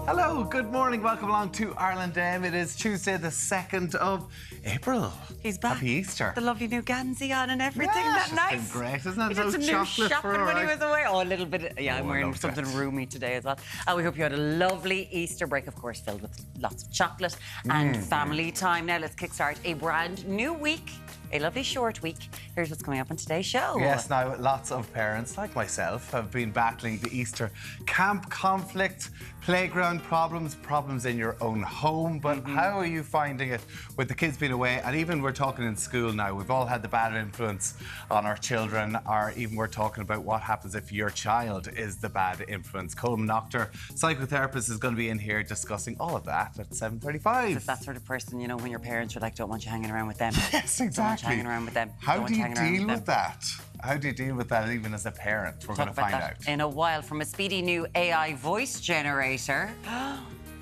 Hello, good morning, welcome along to Ireland Dame. It is Tuesday the 2nd of April. He's back. Happy Easter. The lovely new Gansey on and everything. Yes, That nice. It's been great, isn't it? He did some new shopping when he was away. Oh, a little bit. Yeah, I'm wearing something roomy today as well. We hope you had a lovely Easter break, of course, filled with lots of chocolate and family time. Now let's kickstart a brand new week. A lovely short week. Here's what's coming up on today's show. Yes, now lots of parents, like myself, have been battling the Easter camp conflict, playground problems in your own home. But how are you finding it with the kids being away? And even we're talking in school now, we've all had the bad influence on our children, or even we're talking about what happens if your child is the bad influence. Coleman Doctor, psychotherapist, is going to be in here discussing all of that at 7:35. It's that sort of person, you know, when your parents are like, don't want you hanging around with them. Yes, exactly. Hanging around with them. How do you deal with that? How do you deal with that even as a parent? We're going to find out in a while. From a speedy new AI voice generator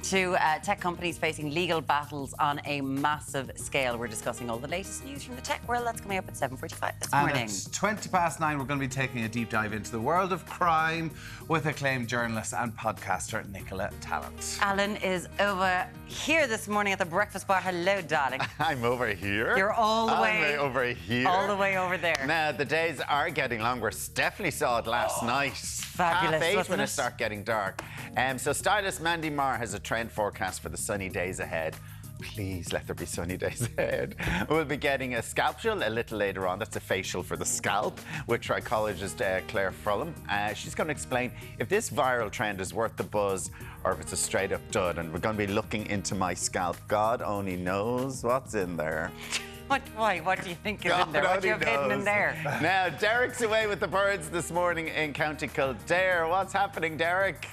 to tech companies facing legal battles on a massive scale. We're discussing all the latest news from the tech world. That's coming up at 7:45 this morning. And at 9:20, we're going to be taking a deep dive into the world of crime with acclaimed journalist and podcaster Nicola Tallant. Alan is over here this morning at the breakfast bar. Hello, darling. I'm over here. You're all the way I'm over here. All the way over there. Now, the days are getting longer. Definitely saw it last night. Fabulous, 8:30 wasn't when it? it start getting dark. So stylist Mandy Marr has a trend forecast for the sunny days ahead. Please let there be sunny days ahead. We'll be getting a scalpel a little later on. That's a facial for the scalp with trichologist Claire Frulham. She's going to explain if this viral trend is worth the buzz or if it's a straight up dud. And we're going to be looking into my scalp. God only knows what's in there. Why? What do you think is in there? What do you have hidden in there? Now, Deric's away with the birds this morning in County Kildare. What's happening, Deric?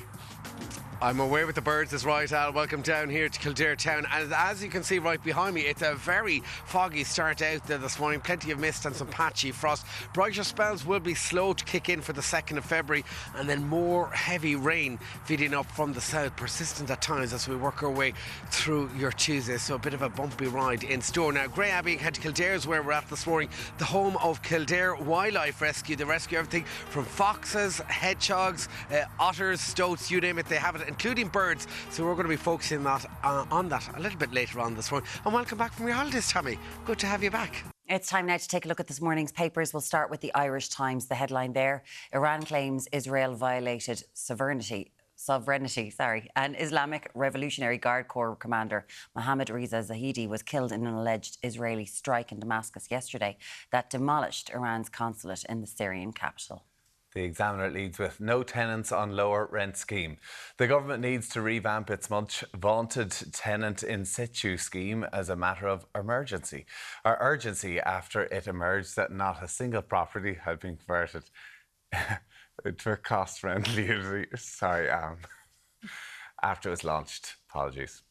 I'm away with the birds, is right, Al. Welcome down here to Kildare town. And as you can see right behind me, it's a very foggy start out there this morning. Plenty of mist and some patchy frost. Brighter spells will be slow to kick in for the 2nd of February, and then more heavy rain feeding up from the south, persistent at times as we work our way through your Tuesday. So a bit of a bumpy ride in store. Now, Grey Abbey and County Kildare is where we're at this morning, the home of Kildare Wildlife Rescue. They rescue everything from foxes, hedgehogs, otters, stoats, you name it, they have it, including birds. So we're going to be focusing on that a little bit later on this morning. And welcome back from your holidays, Tommy. Good to have you back. It's time now to take a look at this morning's papers. We'll start with the Irish Times. The headline there: Iran claims Israel violated sovereignty, and Islamic Revolutionary Guard Corps commander Mohammad Reza Zahidi was killed in an alleged Israeli strike in Damascus yesterday that demolished Iran's consulate in the Syrian capital. The Examiner leads with no tenants on lower rent scheme. The government needs to revamp its much vaunted tenant in situ scheme as a matter of urgency after it emerged that not a single property had been converted to a cost-friendly after it was launched. Apologies.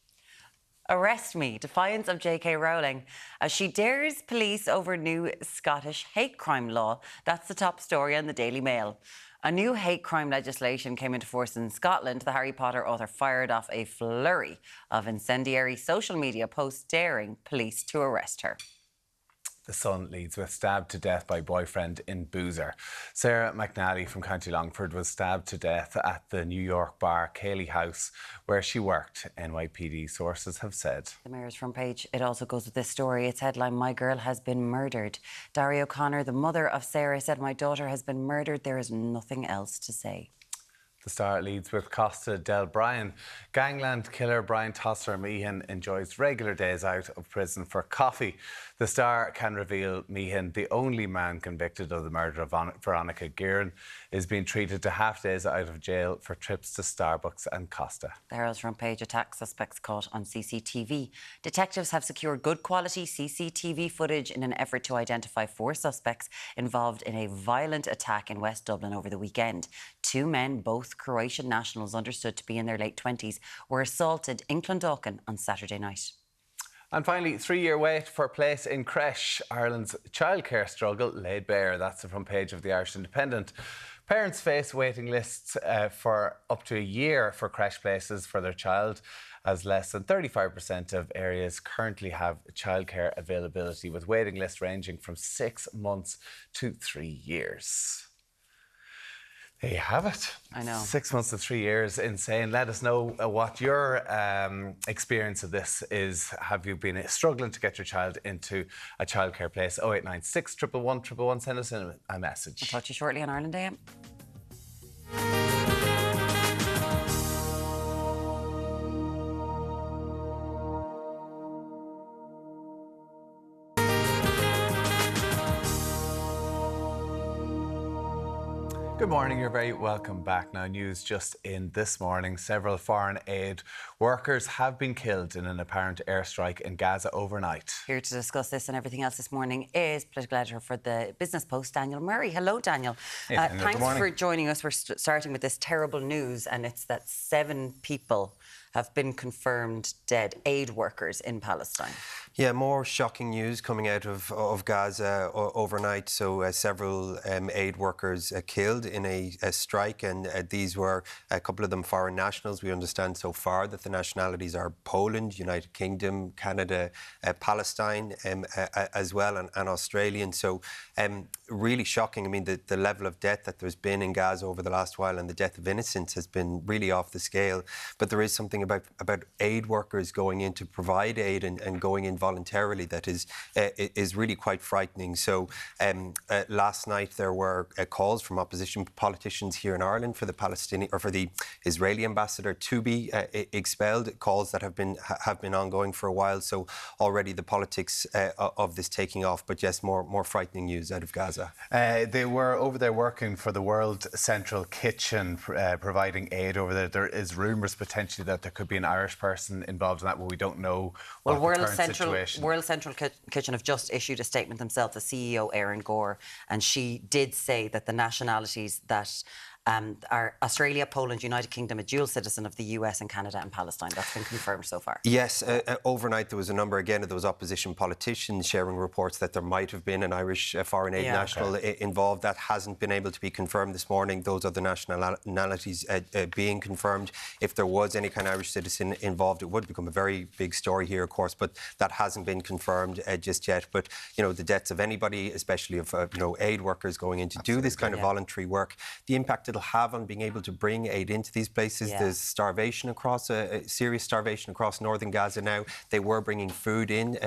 Arrest me. Defiance of J.K. Rowling as she dares police over new Scottish hate crime law. That's the top story on the Daily Mail. A new hate crime legislation came into force in Scotland. The Harry Potter author fired off a flurry of incendiary social media posts daring police to arrest her. The Sun leads with stabbed to death by boyfriend in Boozer. Sarah McNally from County Longford was stabbed to death at the New York bar Cayley House where she worked, NYPD sources have said. The Mayor's front page, it also goes with this story. Its headline: My girl has been murdered. Darry O'Connor, the mother of Sarah, said, my daughter has been murdered. There is nothing else to say. The Star leads with Costa del Brian. Gangland killer Brian Tosser Meehan enjoys regular days out of prison for coffee. The Star can reveal Meehan, the only man convicted of the murder of Veronica Guerin, is being treated to half days out of jail for trips to Starbucks and Costa. The Herald's front page: attack suspects caught on CCTV. Detectives have secured good quality CCTV footage in an effort to identify 4 suspects involved in a violent attack in West Dublin over the weekend. 2 men, both Croatian nationals understood to be in their late 20s, were assaulted in Clondalkin on Saturday night. And finally, 3-year wait for a place in creche. Ireland's childcare struggle laid bare. That's the front page of the Irish Independent. Parents face waiting lists for up to a year for creche places for their child, as less than 35% of areas currently have childcare availability, with waiting lists ranging from 6 months to 3 years. There you have it. I know. 6 months to 3 years, insane. Let us know what your experience of this is. Have you been struggling to get your child into a childcare place? 0896 111 111. Send us in a message. I'll talk to you shortly on Ireland AM. Good morning, you're very welcome back. Now, news just in this morning. Several foreign aid workers have been killed in an apparent airstrike in Gaza overnight. Here to discuss this and everything else this morning is political editor for the Business Post, Daniel Murray. Hello, Daniel. Hey, Daniel. Good Thanks morning. for joining us. We're starting with this terrible news, and it's that 7 people have been confirmed dead, aid workers in Palestine. Yeah, more shocking news coming out of Gaza overnight. So several aid workers killed in a strike, and these were a couple of them foreign nationals. We understand so far that the nationalities are Poland, United Kingdom, Canada, Palestine as well, and Australian. So really shocking. I mean, the level of death that there's been in Gaza over the last while and the death of innocents has been really off the scale. But there is something about aid workers going in to provide aid and going in voluntarily that is really quite frightening. So last night there were calls from opposition politicians here in Ireland for the Palestinian or for the Israeli ambassador to be expelled. Calls that have been ongoing for a while. So already the politics of this taking off. But yes, more frightening news out of Gaza. They were over there working for the World Central Kitchen, providing aid over there. There is rumours potentially that there could be an Irish person involved in that, but we don't know what the current situation. World Central Kitchen have just issued a statement themselves, the CEO, Erin Gore, and she did say that the nationalities that are Australia, Poland, United Kingdom, a dual citizen of the US and Canada and Palestine. That's been confirmed so far. Yes, overnight there was a number again of those opposition politicians sharing reports that there might have been an Irish foreign aid national involved. That hasn't been able to be confirmed this morning. Those other nationalities being confirmed. If there was any kind of Irish citizen involved, it would become a very big story here, of course, but that hasn't been confirmed just yet. But, you know, the deaths of anybody, especially of, aid workers going in to do this kind of voluntary work, the impact it'll have on being able to bring aid into these places. There's starvation across, serious starvation across northern Gaza now. They were bringing food in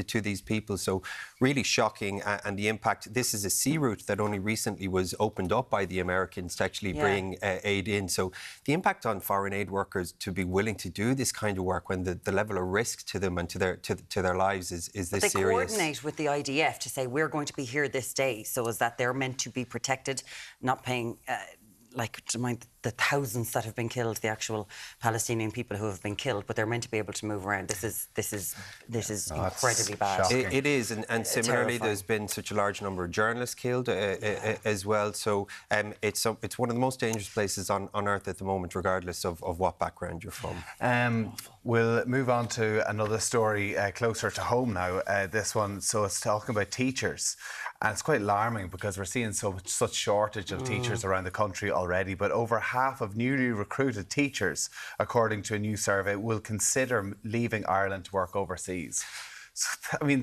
to these people. So really shocking. And the impact, this is a sea route that only recently was opened up by the Americans to actually bring aid in. So the impact on foreign aid workers to be willing to do this kind of work when the level of risk to them and to their lives is this serious. They coordinate with the IDF to say, we're going to be here this day, so is that they're meant to be protected, not paying... to mind the thousands that have been killed, the actual Palestinian people who have been killed, but they're meant to be able to move around. This is incredibly bad. It is, and similarly, there's been such a large number of journalists killed as well. So it's one of the most dangerous places on earth at the moment, regardless of what background you're from. We'll move on to another story closer to home now. This one, so it's talking about teachers. And it's quite alarming because we're seeing such shortage of teachers around the country already. But over half of newly recruited teachers, according to a new survey, will consider leaving Ireland to work overseas.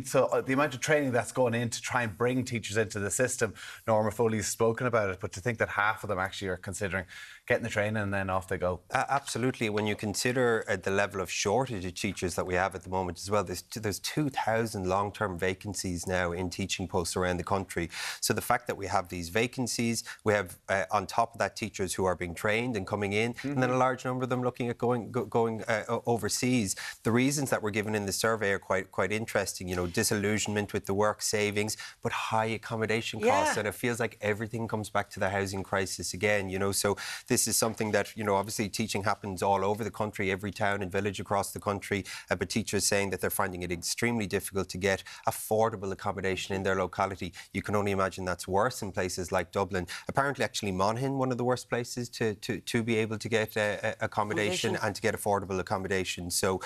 So the amount of training that's going in to try and bring teachers into the system, Norma Foley's spoken about it, but to think that half of them actually are considering getting the training and then off they go. Absolutely. When you consider the level of shortage of teachers that we have at the moment as well, there's 2,000 long-term vacancies now in teaching posts around the country. So the fact that we have these vacancies, we have on top of that teachers who are being trained and coming in, and then a large number of them looking at going overseas. The reasons that were given in the survey are quite interesting. You know, disillusionment with the work, savings, but high accommodation costs, and it feels like everything comes back to the housing crisis again. You know, so this is something that, you know, obviously teaching happens all over the country, every town and village across the country, but teachers saying that they're finding it extremely difficult to get affordable accommodation in their locality. You can only imagine that's worse in places like Dublin. Apparently, actually, Monaghan, one of the worst places to be able to get accommodation and to get affordable accommodation. So,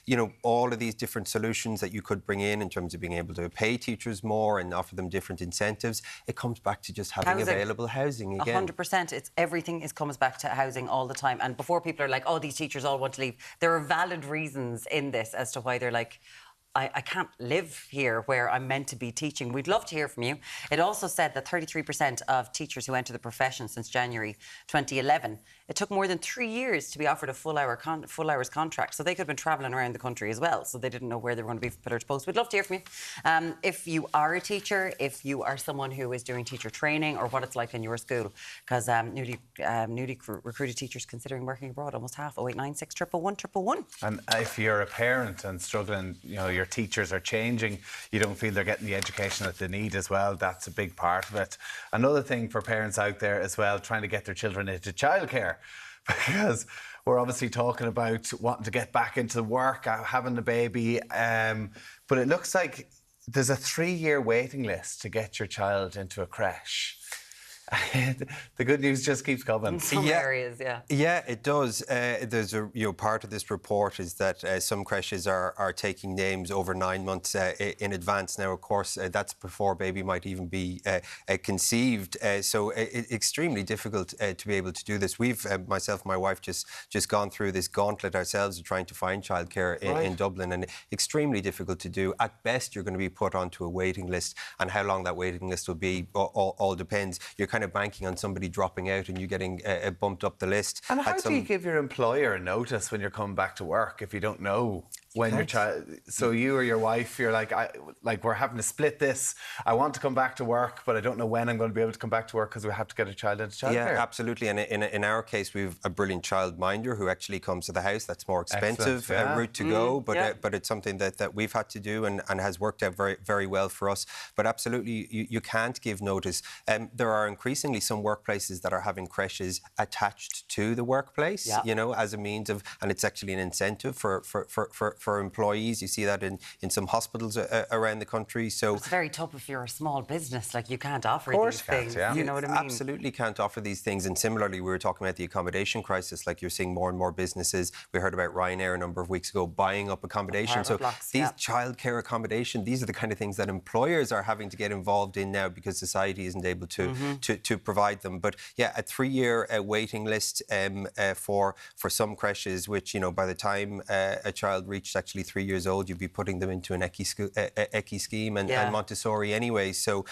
you know, all of these different solutions that you could bring in terms of being able to pay teachers more and offer them different incentives, it comes back to just having available housing again. 100%. It's everything comes back to housing all the time. And before people are like, oh, these teachers all want to leave, there are valid reasons in this as to why they're like, I can't live here where I'm meant to be teaching. We'd love to hear from you. It also said that 33% of teachers who enter the profession since January 2011, it took more than 3 years to be offered a full hours contract. So they could have been travelling around the country as well. So they didn't know where they were going to be for pillar to post. We'd love to hear from you. If you are a teacher, if you are someone who is doing teacher training, or what it's like in your school, because newly recruited teachers considering working abroad, almost half. 0896 111 111. And if you're a parent and struggling, you know, your teachers are changing, you don't feel they're getting the education that they need as well, that's a big part of it. Another thing for parents out there as well, trying to get their children into childcare, because we're obviously talking about wanting to get back into work, having the baby, but it looks like there's a 3-year waiting list to get your child into a creche. The good news just keeps coming. In some areas, yeah. Yeah, it does. There's a part of this report is that some creches are taking names over 9 months in advance. Now, of course, that's before baby might even be conceived. So it's extremely difficult to be able to do this. We've myself and my wife just gone through this gauntlet ourselves of trying to find childcare in Dublin, and extremely difficult to do. At best, you're going to be put onto a waiting list, and how long that waiting list will be all depends. You're kind of banking on somebody dropping out and you getting bumped up the list. And how do you give your employer a notice when you're coming back to work if you don't know when your child? So you or your wife, you're like, we're having to split this. I want to come back to work, but I don't know when I'm going to be able to come back to work because we have to get a child into childcare. Yeah, absolutely. And in our case, we've a brilliant childminder who actually comes to the house. That's more expensive route to go, but it's something that we've had to do and has worked out very, very well for us. But absolutely, you can't give notice. There are increasingly some workplaces that are having creches attached to the workplace, you know, as a means of, and it's actually an incentive for employees. You see that in some hospitals around the country. So it's very tough if you're a small business. Like, you can't offer these things. You know what I mean? Absolutely can't offer these things. And similarly, we were talking about the accommodation crisis. Like, you're seeing more and more businesses. We heard about Ryanair a number of weeks ago buying up accommodation. So these childcare accommodation, these are the kind of things that employers are having to get involved in now because society isn't able to provide them. But yeah, a 3-year waiting list for some creches, which, you know, by the time a child reached actually 3 years old, you'd be putting them into an ECI scheme and Montessori anyway. So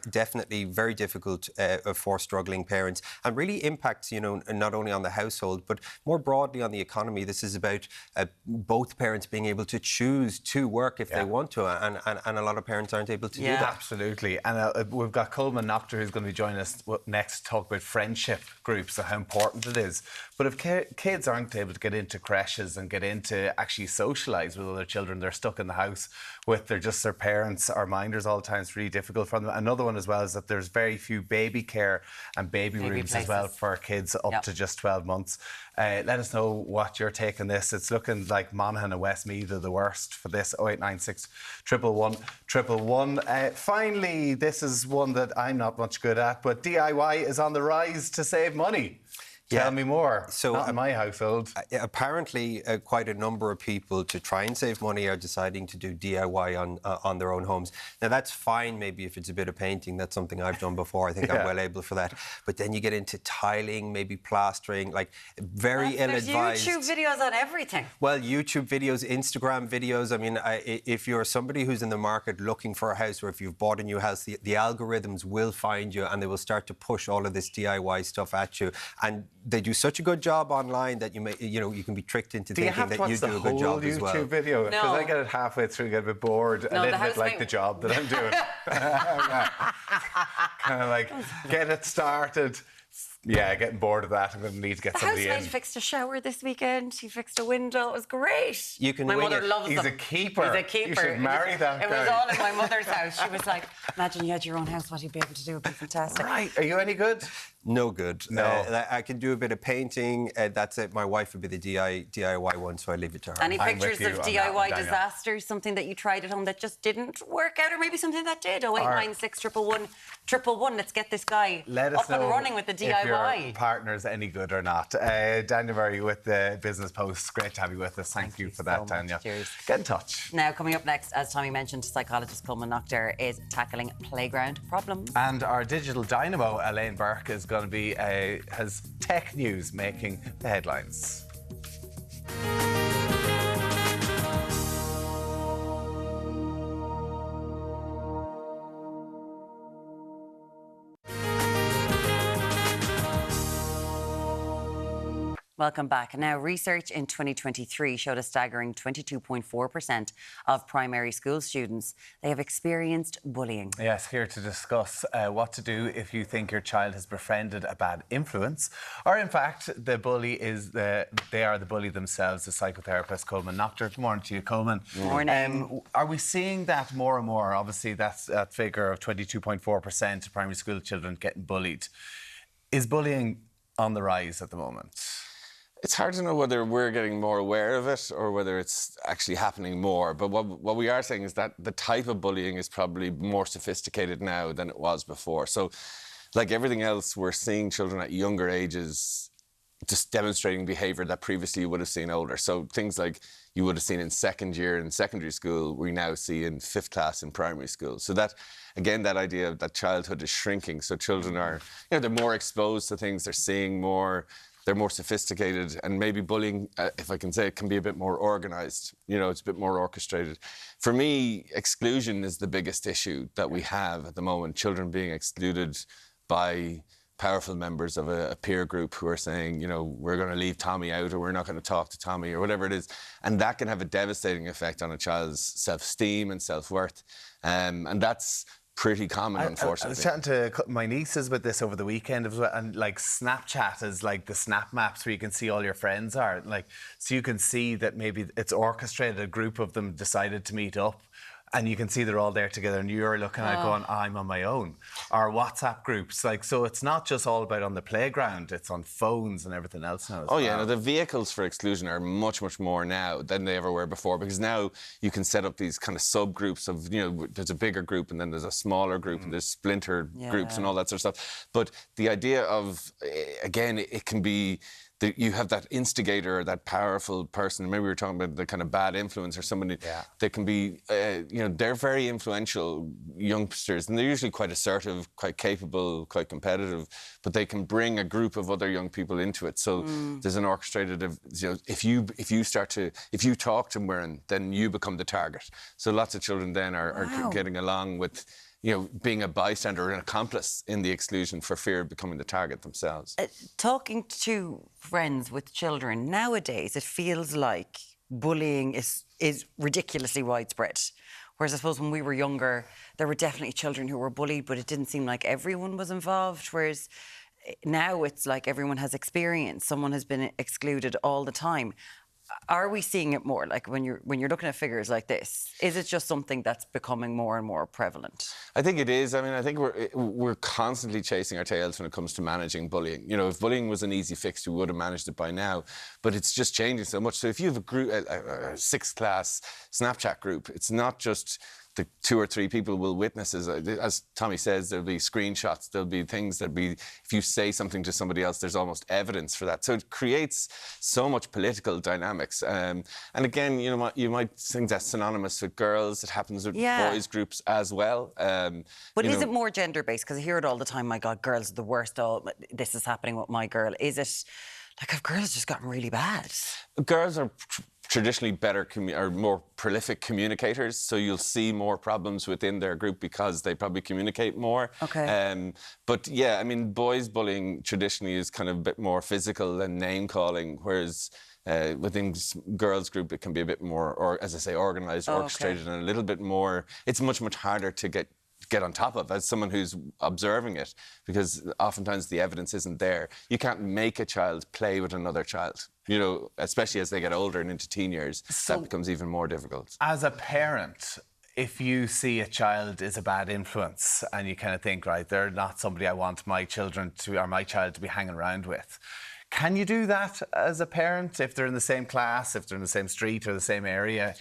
definitely very difficult for struggling parents, and really impacts, you know, not only on the household but more broadly on the economy. This is about both parents being able to choose to work if they want to, and a lot of parents aren't able to do that. Absolutely. And we've got Coleman Noctor who's going to be joining us next to talk about friendship groups and how important it is. But if kids aren't able to get into creches and get into actually socialise with other children, they're stuck in the house with their parents or minders all the time. It's really difficult for them. Another one as well is that there's very few baby care and baby rooms places as well for kids up to just 12 months. Let us know what your take on this. It's looking like Monaghan and Westmeath are the worst for this. 0896 111 111. Finally, this is one that I'm not much good at, but DIY is on the rise to save money. Tell me more. So, not in my household. Apparently, quite a number of people, to try and save money, are deciding to do DIY on their own homes. Now, that's fine, maybe if it's a bit of painting. That's something I've done before. I think I'm well able for that. But then you get into tiling, maybe plastering, like very ill-advised. There's YouTube videos on everything. Well, YouTube videos, Instagram videos. I mean, if you're somebody who's in the market looking for a house, or if you've bought a new house, the algorithms will find you and they will start to push all of this DIY stuff at you. And they do such a good job online that you can be tricked into thinking that you do a good job as well. YouTube video? Because I get it halfway through, get a bit bored, a little bit like the job that I'm doing. Kind of like, get it started. Yeah, getting bored of that. I'm going to need to get somebody in. The housemate fixed a shower this weekend. He fixed a window. It was great. You can my mother loves He's them. a keeper. He's a keeper. You should marry that guy. It was all in my mother's house. She was like, imagine you had your own house. What you'd be able to do would be fantastic. Right. Are you any good? No good. No. I can do a bit of painting. That's it. My wife would be the DIY one, so I leave it to her. Any pictures of DIY disasters? Something that you tried at home that just didn't work out, or maybe something that did? 0896 111 111. Let's get this guy up and running with the DIY. If your partner's any good or not. Daniel Murray with the Business Post. Great to have you with us. Thank you for that, Daniel. Cheers. Get in touch. Now, coming up next, as Tommy mentioned, psychologist Coleman Noctor is tackling playground problems. And our digital dynamo, Elaine Burke, is going to be has tech news making the headlines. Welcome back. Now, research in 2023 showed a staggering 22.4% of primary school students, they have experienced bullying. Yes, here to discuss what to do if you think your child has befriended a bad influence, or in fact, they are the bully themselves, the psychotherapist Coleman Noctor. Good morning to you, Coleman. Morning. Are we seeing that more and more? Obviously, that's that figure of 22.4% of primary school children getting bullied. Is bullying on the rise at the moment? It's hard to know whether we're getting more aware of it or whether it's actually happening more. But what we are saying is that the type of bullying is probably more sophisticated now than it was before. So, like everything else, we're seeing children at younger ages just demonstrating behaviour that previously you would have seen older. So things like you would have seen in second year in secondary school, we now see in fifth class in primary school. So that, again, that idea of that childhood is shrinking. So children are, they're more exposed to things, they're seeing more, they're more sophisticated, and maybe bullying, if I can say it, can be a bit more organised. It's a bit more orchestrated. For me, exclusion is the biggest issue that we have at the moment. Children being excluded by powerful members of a peer group who are saying, we're going to leave Tommy out, or we're not going to talk to Tommy, or whatever it is. And that can have a devastating effect on a child's self-esteem and self-worth. And that's pretty common, unfortunately. I was chatting to my nieces with this over the weekend, and like Snapchat is like the snap maps where you can see all your friends are. So you can see that maybe it's orchestrated, a group of them decided to meet up, and you can see they're all there together, and you're looking at it going, I'm on my own. Or WhatsApp groups. So it's not just all about on the playground, it's on phones and everything else now. Yeah, the vehicles for exclusion are much, much more now than they ever were before, because now you can set up these kind of subgroups of, there's a bigger group and then there's a smaller group and there's splinter groups and all that sort of stuff. But the idea of, again, it can be, you have that instigator, that powerful person. Maybe we were talking about the kind of bad influence, or somebody that can be, they're very influential youngsters, and they're usually quite assertive, quite capable, quite competitive, but they can bring a group of other young people into it. So there's an orchestrated, if you talk to Muireann, then you become the target. So lots of children then are getting along with, being a bystander or an accomplice in the exclusion for fear of becoming the target themselves. Talking to friends with children, nowadays it feels like bullying is ridiculously widespread. Whereas I suppose when we were younger, there were definitely children who were bullied, but it didn't seem like everyone was involved. Whereas now it's like everyone has experience, someone has been excluded all the time. Are we seeing it more? Like when you're looking at figures like this, is it just something that's becoming more and more prevalent? I think it is. I mean, I think we're constantly chasing our tails when it comes to managing bullying. If bullying was an easy fix, we would have managed it by now. But it's just changing so much. So if you have a group, a sixth class Snapchat group, it's not just the 2 or 3 people will witness it. As Tommy says, there'll be screenshots, there'll be things if you say something to somebody else, there's almost evidence for that. So it creates so much political dynamics. And again, you might think that's synonymous with girls. It happens with boys groups as well. But is it more gender-based? Because I hear it all the time, my God, girls are the worst. Oh, this is happening with my girl. Is it, like, have girls just gotten really bad? Girls are traditionally better or more prolific communicators, so you'll see more problems within their group because they probably communicate more. Okay. But yeah, I mean, boys bullying traditionally is kind of a bit more physical and name calling, whereas within girls' group it can be a bit more, or as I say, organised, orchestrated, and a little bit more. It's much harder to get on top of as someone who's observing it, because oftentimes the evidence isn't there. You can't make a child play with another child, especially as they get older and into teen years. So that becomes even more difficult. As a parent, if you see a child is a bad influence and you kind of think, right, they're not somebody I want my child to be hanging around with, can you do that as a parent if they're in the same class, if they're in the same street or the same area?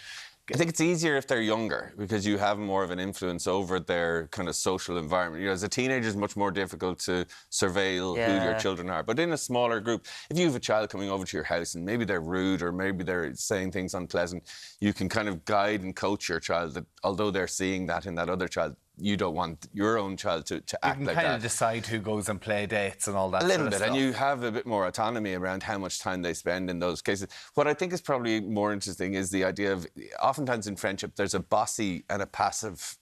I think it's easier if they're younger, because you have more of an influence over their kind of social environment. As a teenager, it's much more difficult to surveil who your children are. But in a smaller group, if you have a child coming over to your house and maybe they're rude or maybe they're saying things unpleasant, you can kind of guide and coach your child that although they're seeing that in that other child, you don't want your own child to act like that. You can kind of decide who goes on play dates and all that a little bit, stuff. And you have a bit more autonomy around how much time they spend in those cases. What I think is probably more interesting is the idea of, oftentimes in friendship, there's a bossy and a passive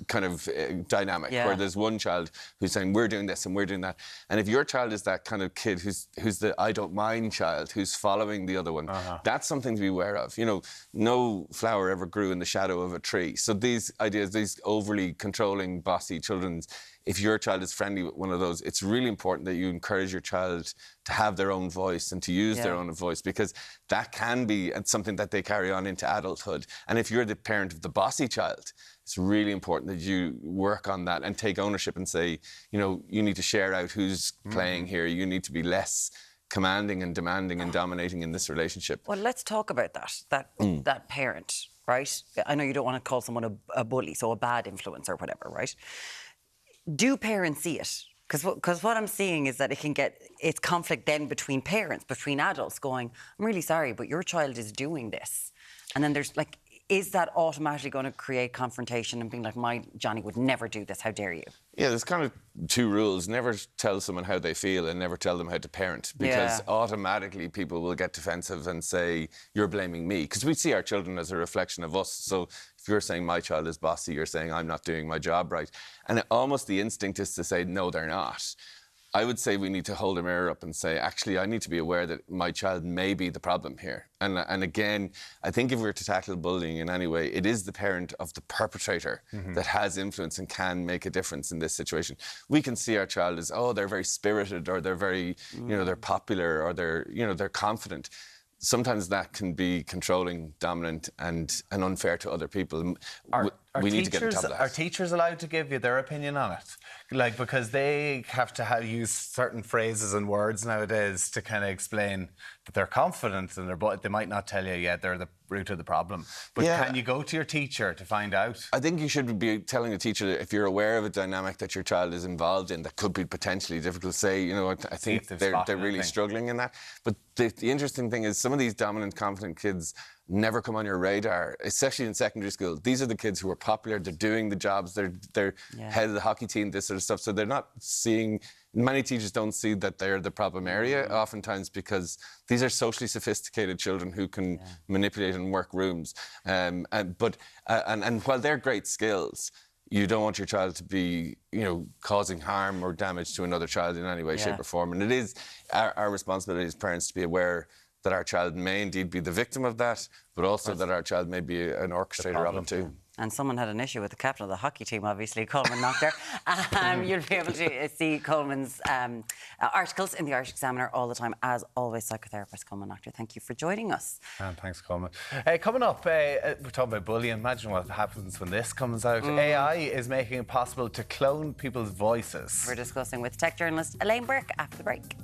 kind of dynamic where there's one child who's saying we're doing this and we're doing that, and if your child is that kind of kid who's the I don't mind child who's following the other one, that's something to be aware of. You know, no flower ever grew in the shadow of a tree. So these ideas, these overly controlling, bossy children, if your child is friendly with one of those, it's really important that you encourage your child to have their own voice and to use their own voice, because that can be something that they carry on into adulthood. And if you're the parent of the bossy child, it's really important that you work on that and take ownership and say, you know, you need to share out who's playing here. You need to be less commanding and demanding and dominating in this relationship. Well, let's talk about that parent, right? I know you don't want to call someone a bully, so a bad influence or whatever, right? Do parents see it? Because what I'm seeing is that it's conflict then between parents, between adults going, I'm really sorry, but your child is doing this. And then there's like, is that automatically going to create confrontation and being like, my Johnny would never do this, how dare you? Yeah, there's kind of two rules. Never tell someone how they feel and never tell them how to parent, because automatically people will get defensive and say, you're blaming me. Because we see our children as a reflection of us. So if you're saying my child is bossy, you're saying I'm not doing my job right. And almost the instinct is to say, no, they're not. I would say we need to hold a mirror up and say, actually, I need to be aware that my child may be the problem here. And again, I think if we were to tackle bullying in any way, it is the parent of the perpetrator that has influence and can make a difference in this situation. We can see our child as, oh, they're very spirited, or they're very, you know, they're popular, or they're, you know, they're confident. Sometimes that can be controlling, dominant, and unfair to other people. We need to get on top of that. Are teachers allowed to give you their opinion on it? Like, because they have to use certain phrases and words nowadays to kind of explain that they're confident, and they might not tell you yet they're the root of the problem. But can you go to your teacher to find out? I think you should be telling the teacher that if you're aware of a dynamic that your child is involved in that could be potentially difficult, say, you know, I think they're really struggling in that. But the interesting thing is some of these dominant, confident kids never come on your radar, especially in secondary school. These are the kids who are popular, they're doing the jobs, they're head of the hockey team, this sort of stuff. So they're not seeing, many teachers don't see that they're the problem area, oftentimes because these are socially sophisticated children who can manipulate and work rooms. And while they're great skills, you don't want your child to be, you know, causing harm or damage to another child in any way, shape or form. And it is our responsibility as parents to be aware that our child may indeed be the victim of that, but also that our child may be an orchestrator of it too. And someone had an issue with the captain of the hockey team, obviously, Coleman Noctor. You'll be able to see Coleman's articles in the Irish Examiner all the time. As always, psychotherapist Coleman Noctor, thank you for joining us. And thanks, Coleman. Coming up, we're talking about bullying. Imagine what happens when this comes out. AI is making it possible to clone people's voices. We're discussing with tech journalist Elaine Burke after the break.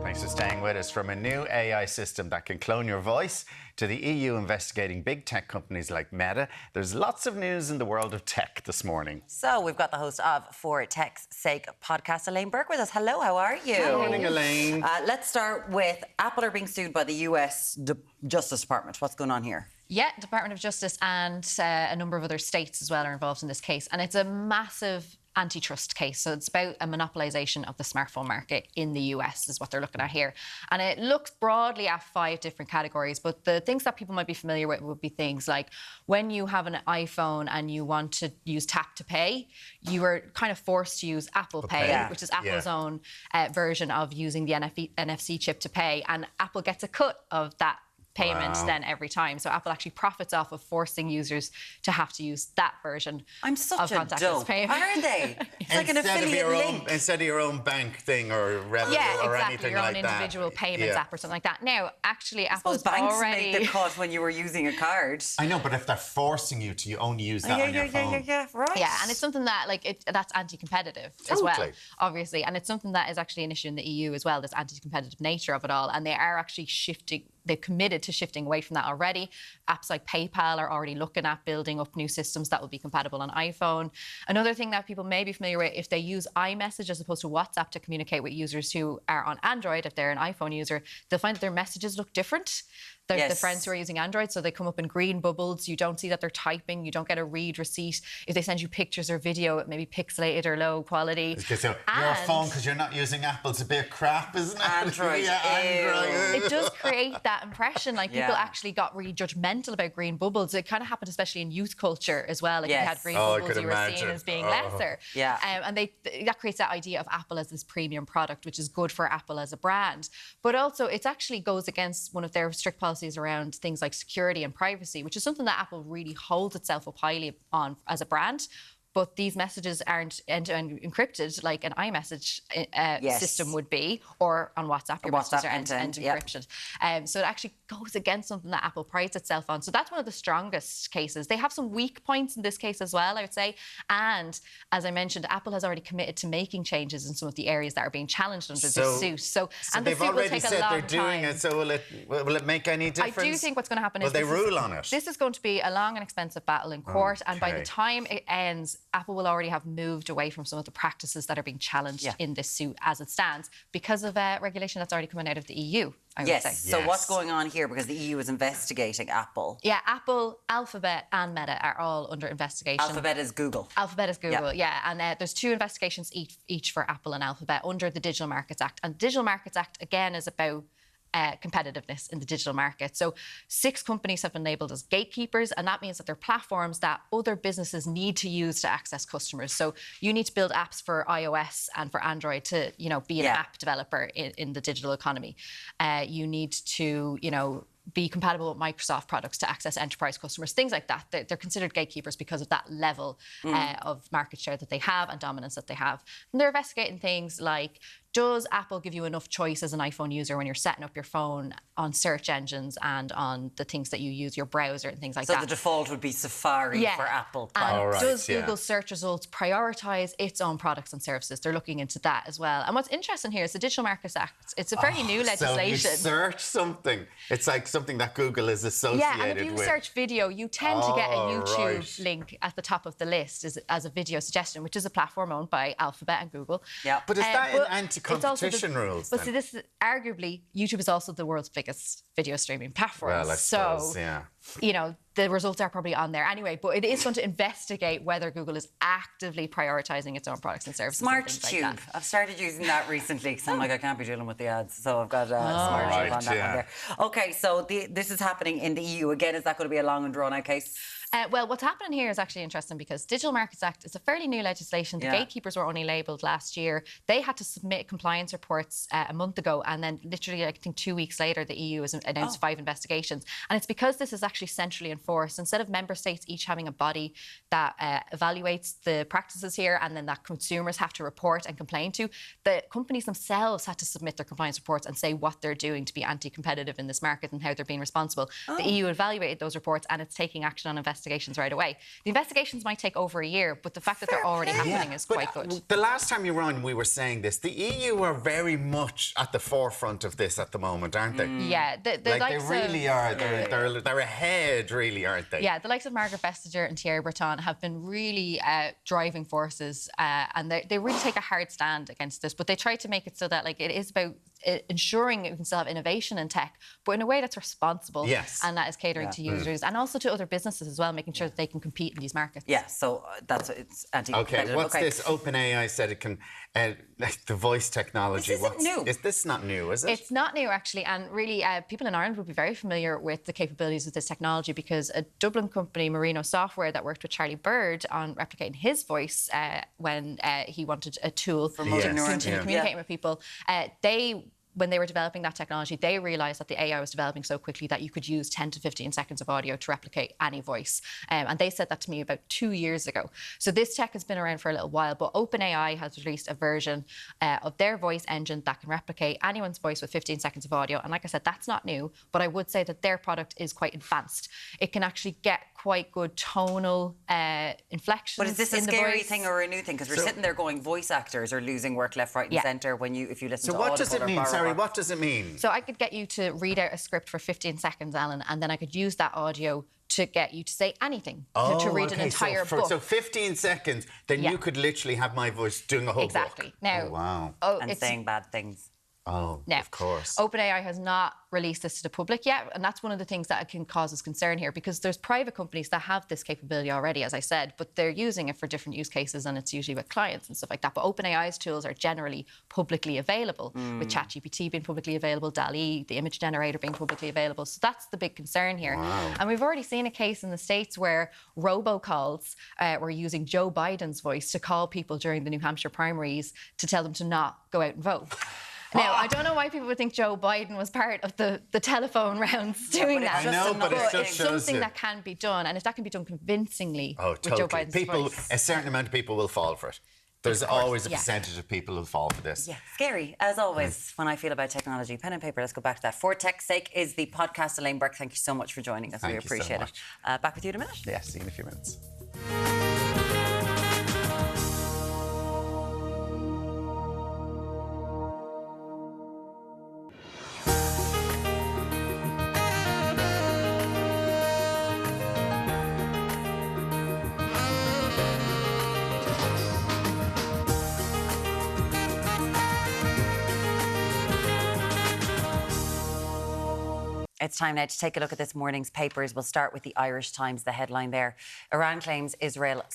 Thanks for staying with us. From a new AI system that can clone your voice to the EU investigating big tech companies like Meta, there's lots of news in the world of tech this morning. So we've got the host of For Tech's Sake podcast, Elaine Burke, with us. Hello, how are you? Good morning, Elaine. Let's start with Apple are being sued by the US Justice Department. What's going on here? Yeah, Department of Justice and a number of other states as well are involved in this case. And it's a massive antitrust case. So it's about a monopolisation of the smartphone market in the US is what they're looking at here. And it looks broadly at 5 different categories. But the things that people might be familiar with would be things like when you have an iPhone and you want to use tap to pay, you are kind of forced to use Apple Pay, which is Apple's own version of using the NFC chip to pay. And Apple gets a cut of that payment then every time. So Apple actually profits off of forcing users to have to use that version I'm such of a dope. payment. Are they? It's like an affiliate link. Instead of your own bank thing or revenue or anything your like own that. individual payments app or something like that. Now, actually, Apple's banks already... make the cut when you were using a card. I know, but if they're forcing you to only use that on your phone. Right. Yeah, and it's something that, that's anti-competitive as well, obviously. And it's something that is actually an issue in the EU as well, this anti-competitive nature of it all. And they are actually shifting they've committed to shifting away from that already. Apps like PayPal are already looking at building up new systems that will be compatible on iPhone. Another thing that people may be familiar with, if they use iMessage as opposed to WhatsApp to communicate with users who are on Android, if they're an iPhone user, they'll find that their messages look different. The friends who are using Android, so they come up in green bubbles. You don't see that they're typing. You don't get a read receipt. If they send you pictures or video, it may be pixelated or low quality. So your phone, because you're not using Apple's a bit crap, isn't it? Android. It does create that impression. Like people actually got really judgmental about green bubbles. It kind of happened, especially in youth culture as well. Like if you had green bubbles, you were seen as being lesser. Yeah. And that creates that idea of Apple as this premium product, which is good for Apple as a brand. But also, it actually goes against one of their strict policies around things like security and privacy, which is something that Apple really holds itself up highly on as a brand. But these messages aren't end-to-end encrypted like an iMessage system would be, or on WhatsApp, your messages are end-to-end encrypted. So it actually goes against something that Apple prides itself on. So that's one of the strongest cases. They have some weak points in this case as well, I would say. And as I mentioned, Apple has already committed to making changes in some of the areas that are being challenged under this suit. So and they've the suit will already take said a long they're doing time. it. So will it make any difference? I do think what's going to happen is they rule on it. This is going to be a long and expensive battle in court, and by the time it ends, Apple will already have moved away from some of the practices that are being challenged in this suit as it stands because of regulation that's already coming out of the EU, I would say. So what's going on here? Because the EU is investigating Apple. Yeah, Apple, Alphabet and Meta are all under investigation. Alphabet is Google. Alphabet is Google, and there's 2 investigations each for Apple and Alphabet under the Digital Markets Act. And the Digital Markets Act, again, is about competitiveness in the digital market. So 6 companies have been labelled as gatekeepers, and that means that they're platforms that other businesses need to use to access customers. So you need to build apps for iOS and for Android to, be an app developer in the digital economy. You need to, be compatible with Microsoft products to access enterprise customers, things like that. They're considered gatekeepers because of that level of market share that they have and dominance that they have. And they're investigating things like, does Apple give you enough choice as an iPhone user when you're setting up your phone on search engines and on the things that you use, your browser and things like that? So the default would be Safari for Apple products. And does Google search results prioritise its own products and services? They're looking into that as well. And what's interesting here is the Digital Markets Act. It's a fairly new legislation. So you search something. It's like something that Google is associated with. Yeah, and if you search video, you tend to get a YouTube link at the top of the list as a video suggestion, which is a platform owned by Alphabet and Google. Yeah. But is that in anti-competition rules? But see, this is arguably, YouTube is also the world's biggest video streaming platform. Well, I suppose, the results are probably on there anyway, but it is going to investigate whether Google is actively prioritising its own products and services. Smart Tube. I've started using that recently because I'm like, I can't be dealing with the ads. So I've got Smart Tube on that one there. OK, so this is happening in the EU. Again, is that going to be a long and drawn-out case? Well, what's happening here is actually interesting because Digital Markets Act is a fairly new legislation. The gatekeepers were only labelled last year. They had to submit compliance reports a month ago, and then literally, I think 2 weeks later, the EU has announced 5 investigations. And it's because this is actually centrally enforced. Instead of member states each having a body that evaluates the practices here and then that consumers have to report and complain to, the companies themselves had to submit their compliance reports and say what they're doing to be anti-competitive in this market and how they're being responsible. The EU evaluated those reports and it's taking action on investigations right away. The investigations might take over a year, but the fact that they're already happening is quite good. The last time you were on, we were saying this. The EU are very much at the forefront of this at the moment, aren't they? Yeah, they really are. They're ahead, really, aren't they? Yeah, the likes of Margaret Vestager and Thierry Breton have been really driving forces, and they really take a hard stand against this. But they try to make it so that it is about ensuring we can still have innovation in tech, but in a way that's responsible. Yes. And that is catering to users and also to other businesses as well, making sure that they can compete in these markets. Yeah, so it's anti-competitive. Okay, what's this? OpenAI said it can, the voice technology. This isn't new. This not new, is it? It's not new, actually. And really, people in Ireland would be very familiar with the capabilities of this technology because a Dublin company, Merino Software, that worked with Charlie Bird on replicating his voice when he wanted a tool for communicating with people, when they were developing that technology, they realised that the AI was developing so quickly that you could use 10 to 15 seconds of audio to replicate any voice. And they said that to me about 2 years ago. So this tech has been around for a little while, but OpenAI has released a version of their voice engine that can replicate anyone's voice with 15 seconds of audio. And like I said, that's not new, but I would say that their product is quite advanced. It can actually get quite good tonal inflections. But is this a scary thing or a new thing? Because we're sitting there going, voice actors are losing work left, right and centre if you listen to Audible. So what does it mean? Sorry, Sorry, what does it mean? So I could get you to read out a script for 15 seconds, Alan, and then I could use that audio to get you to say anything, to read an entire book. So 15 seconds, then you could literally have my voice doing a whole Exactly. book. Now, oh, wow. And saying bad things. Oh, now, of course. OpenAI has not released this to the public yet, and that's one of the things that can cause us concern here, because there's private companies that have this capability already, as I said, but they're using it for different use cases, and it's usually with clients and stuff like that. But OpenAI's tools are generally publicly available, with ChatGPT being publicly available, DALL-E, the image generator, being publicly available. So that's the big concern here. Wow. And we've already seen a case in the States where robocalls were using Joe Biden's voice to call people during the New Hampshire primaries to tell them to not go out and vote. Now, I don't know why people would think Joe Biden was part of the telephone rounds doing that. I know, but it just shows something you. that can be done, and if that can be done convincingly Oh, with totally. Joe Biden's voice. A certain amount of people will fall for it. There's always a percentage of people who fall for this. Yeah, scary, as always, when I feel about technology. Pen and paper, let's go back to that. For Tech's Sake is the podcast. Elaine Burke, thank you so much for joining us. Thank we you so appreciate much. it. Back with you in a minute. Yeah, see you in a few minutes. It's time now to take a look at this morning's papers. We'll start with the Irish Times, the headline there. Iran claims Israel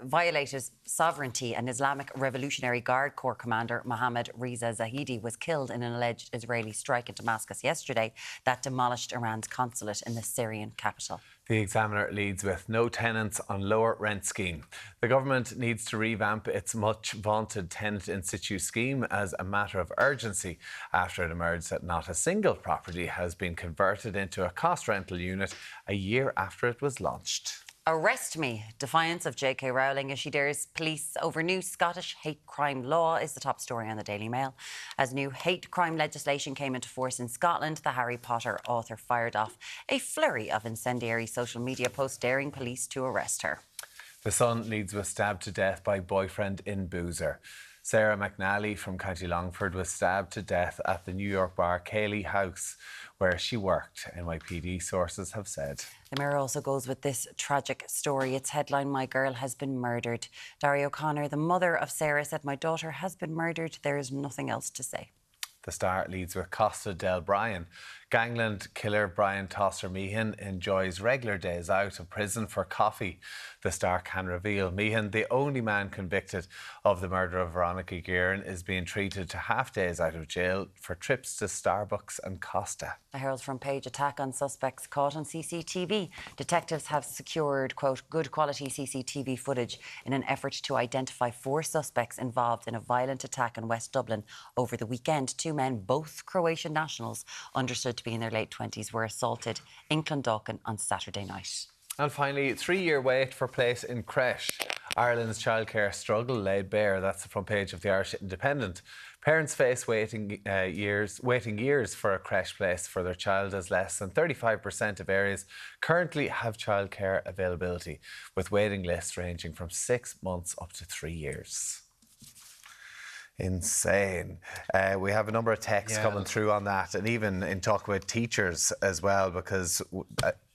violated sovereignty, and Islamic Revolutionary Guard Corps commander Mohammad Reza Zahidi was killed in an alleged Israeli strike in Damascus yesterday that demolished Iran's consulate in the Syrian capital. The Examiner leads with no tenants on lower rent scheme. The government needs to revamp its much vaunted tenant in situ scheme as a matter of urgency after it emerged that not a single property has been converted into a cost rental unit a year after it was launched. Arrest me. Defiance of J.K. Rowling as she dares police over new Scottish hate crime law is the top story on the Daily Mail. As new hate crime legislation came into force in Scotland, the Harry Potter author fired off a flurry of incendiary social media posts daring police to arrest her. The Sun leads with stabbed to death by boyfriend in Boozer. Sarah McNally from County Longford was stabbed to death at the New York bar Cayley House, where she worked, NYPD sources have said. The Mirror also goes with this tragic story. Its headline, "My girl has been murdered." Darry O'Connor, the mother of Sarah, said, "My daughter has been murdered. There is nothing else to say." The Star leads with Costa del Brian. Gangland killer Brian Tosser Meehan enjoys regular days out of prison for coffee. The Star can reveal Meehan, the only man convicted of the murder of Veronica Guerin, is being treated to half days out of jail for trips to Starbucks and Costa. The Herald's front page, attack on suspects caught on CCTV. Detectives have secured, quote, good quality CCTV footage in an effort to identify 4 suspects involved in a violent attack in West Dublin over the weekend. 2 men, both Croatian nationals, understood to be in their late 20s, were assaulted in Clondalkin on Saturday night. And finally, 3-year wait for place in creche. Ireland's childcare struggle laid bare. That's the front page of the Irish Independent. Parents face waiting years for a creche place for their child, as less than 35% of areas currently have childcare availability, with waiting lists ranging from 6 months up to 3 years. Insane. We have a number of texts coming through on that, and even in talking with teachers as well, because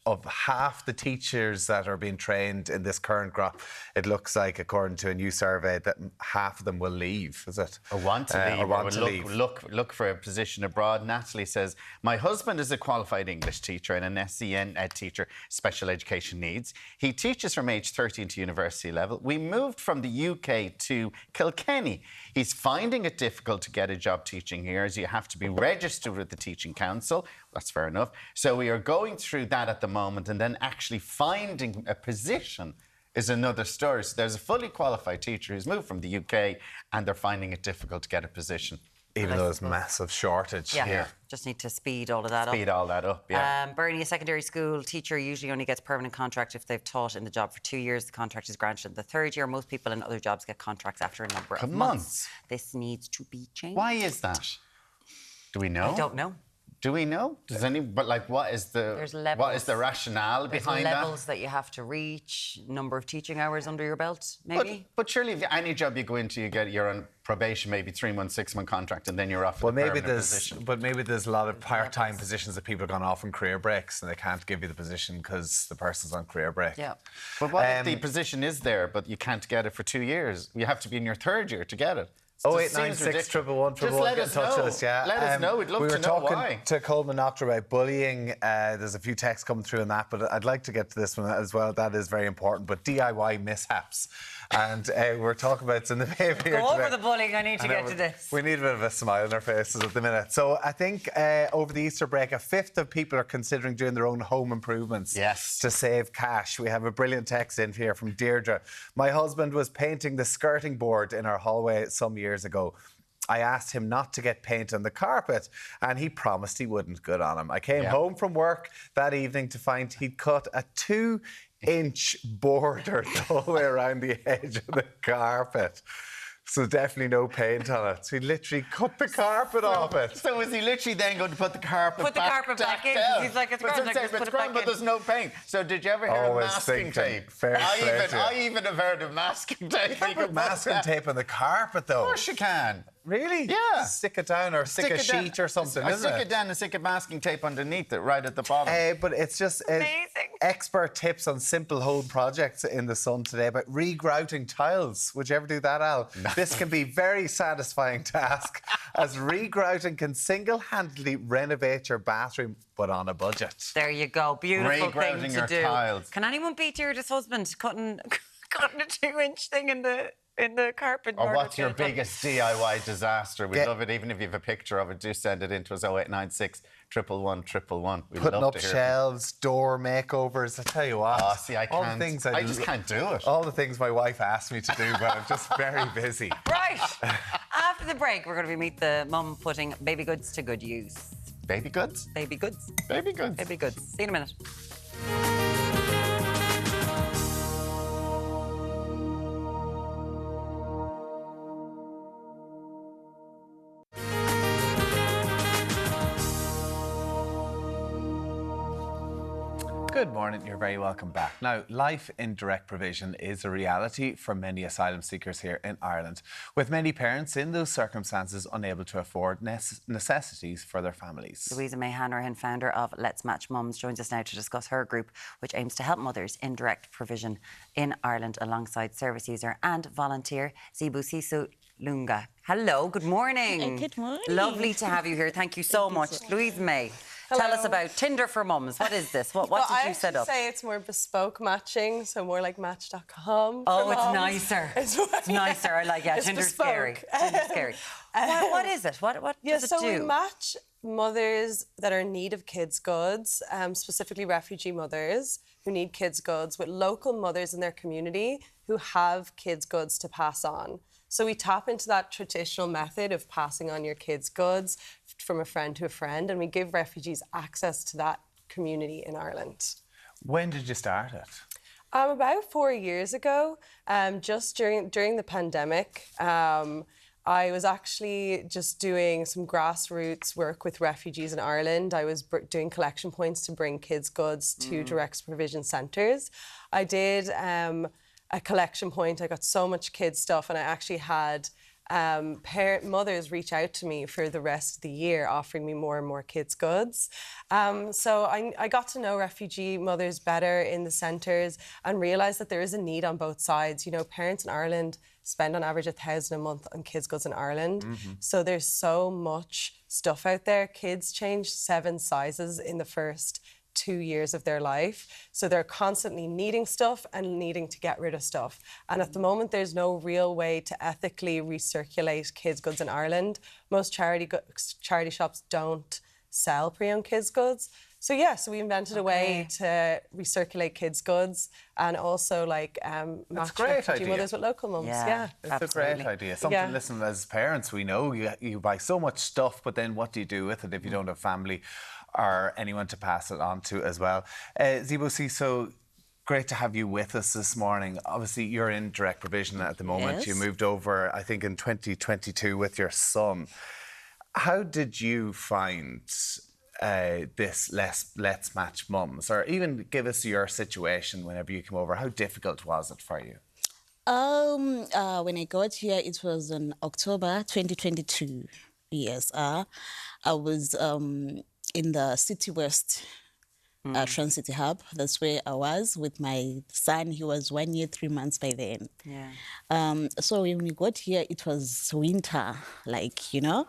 of half the teachers that are being trained in this current crop, it looks like, according to a new survey, that half of them will leave, is it? Or want to leave, or want to leave. Look for a position abroad. Natalie says, my husband is a qualified English teacher and an SEN ed teacher, special education needs. He teaches from age 13 to university level. We moved from the UK to Kilkenny. He's finding it difficult to get a job teaching here, as you have to be registered with the Teaching Council. That's fair enough. So we are going through that at the moment, and then actually finding a position is another story. So there's a fully qualified teacher who's moved from the UK, and they're finding it difficult to get a position. Even though there's massive shortage here. Just need to speed all of that up. Speed all that up, yeah. Bernie, a secondary school teacher usually only gets permanent contract if they've taught in the job for 2 years. The contract is granted in the 3rd year. Most people in other jobs get contracts after a number of months. This needs to be changed. Why is that? Do we know? I don't know. Do we know? Does any? But like, what is the rationale behind that? There's levels that you have to reach, number of teaching hours under your belt, maybe. But surely, if any job you go into, you're on probation, maybe 3 month, 6 month contract, and then you're off. Well, maybe maybe position. there's a lot of part-time positions that people have gone off on career breaks and they can't give you the position because the person's on career break. Yeah. But what if the position is there, but you can't get it for 2 years? You have to be in your 3rd year to get it. 0896 111 111. Get in touch with us, yeah. Let us know. We'd love to know why. We were talking to Coleman Noctor about bullying. There's a few texts coming through on that, but I'd like to get to this one as well. That is very important. But DIY mishaps. And we're talking about it's in the paper here Go today. over the bullying. I need to get to this. We need a bit of a smile on our faces at the minute. So I think over the Easter break, a fifth of people are considering doing their own home improvements to save cash. We have a brilliant text in here from Deirdre. My husband was painting the skirting board in our hallway some years ago. I asked him not to get paint on the carpet and he promised he wouldn't. Good on him. I came home from work that evening to find he'd cut a 2-inch border the whole way around the edge of the carpet. So definitely no paint on it. So he literally cut the carpet off it. So is he literally then going to put the carpet back in? Down? He's like, it's grand, but there's no paint. So did you ever hear of masking tape? I even have heard of masking tape. You can't put masking tape on the carpet, though. Of course you can. Really? Yeah. Stick it down or stick a sheet or something, isn't it? Stick it down and stick a masking tape underneath it, right at the bottom. But it's just amazing. Expert tips on simple home projects in the Sun today about regrouting tiles. Would you ever do that, Al? No. This can be a very satisfying task as regrouting can single-handedly renovate your bathroom, but on a budget. There you go. Beautiful thing to your do. Tiles. Can anyone beat Deirdre's husband cutting a 2-inch thing in the carpet? Or what's your biggest DIY disaster? We'd love it, even if you have a picture of it. Do send it in to us, 0896 111 111. Putting up shelves, door makeovers. I tell you what. Oh, see, I can't. All the things I just can't do it. All the things my wife asked me to do, but I'm just very busy. Right. After the break, we're going to meet the mum putting baby goods to good use. Baby goods? Baby goods. Baby goods. Baby goods. See you in a minute. Good morning, you're very welcome back. Now, life in direct provision is a reality for many asylum seekers here in Ireland, with many parents in those circumstances unable to afford necessities for their families. Louisa May Hanrahan, founder of Let's Match Mums, joins us now to discuss her group, which aims to help mothers in direct provision in Ireland alongside service user and volunteer Zibusiso Lunga. Hello, good morning. Good morning. Lovely to have you here. Thank you so much. Louisa May. Hello. Tell us about Tinder for Mums. What is this? What did you set up? I say it's more bespoke matching, so more like Match.com. Oh, it's nicer. It's nicer. I like it. Tinder's bespoke. scary. Tinder's scary. What is it? What does it do? We match mothers that are in need of kids' goods, specifically refugee mothers who need kids' goods, with local mothers in their community who have kids' goods to pass on. So we tap into that traditional method of passing on your kids' goods from a friend to a friend, and we give refugees access to that community in Ireland. When did you start it? About 4 years ago, just during the pandemic. I was actually just doing some grassroots work with refugees in Ireland. I was doing collection points to bring kids' goods to direct provision centres. I did a collection point. I got so much kids' stuff, and I actually had mothers reach out to me for the rest of the year offering me more and more kids' goods. So I got to know refugee mothers better in the centres and realised that there is a need on both sides. You know, parents in Ireland spend on average $1,000 a month on kids' goods in Ireland. So there's so much stuff out there. Kids change 7 sizes in the first 2 years of their life. So they're constantly needing stuff and needing to get rid of stuff. And at the moment, there's no real way to ethically recirculate kids' goods in Ireland. Most charity shops don't sell pre-owned kids' goods. So we invented a way to recirculate kids' goods and also match refugee mothers with local mums. Yeah, it's a great idea. Something, listen, as parents, we know you buy so much stuff, but then what do you do with it if you don't have family or anyone to pass it on to as well? Zibusiso, great to have you with us this morning. Obviously, you're in direct provision at the moment. Yes. You moved over, I think, in 2022 with your son. How did you find this Let's Match Mums? Or even give us your situation whenever you came over. How difficult was it for you? When I got here, it was in October 2022. Yes, I was in the City West Trans-City Hub. That's where I was with my son. He was 1 year, 3 months by then. Yeah. So when we got here, it was winter, like, you know.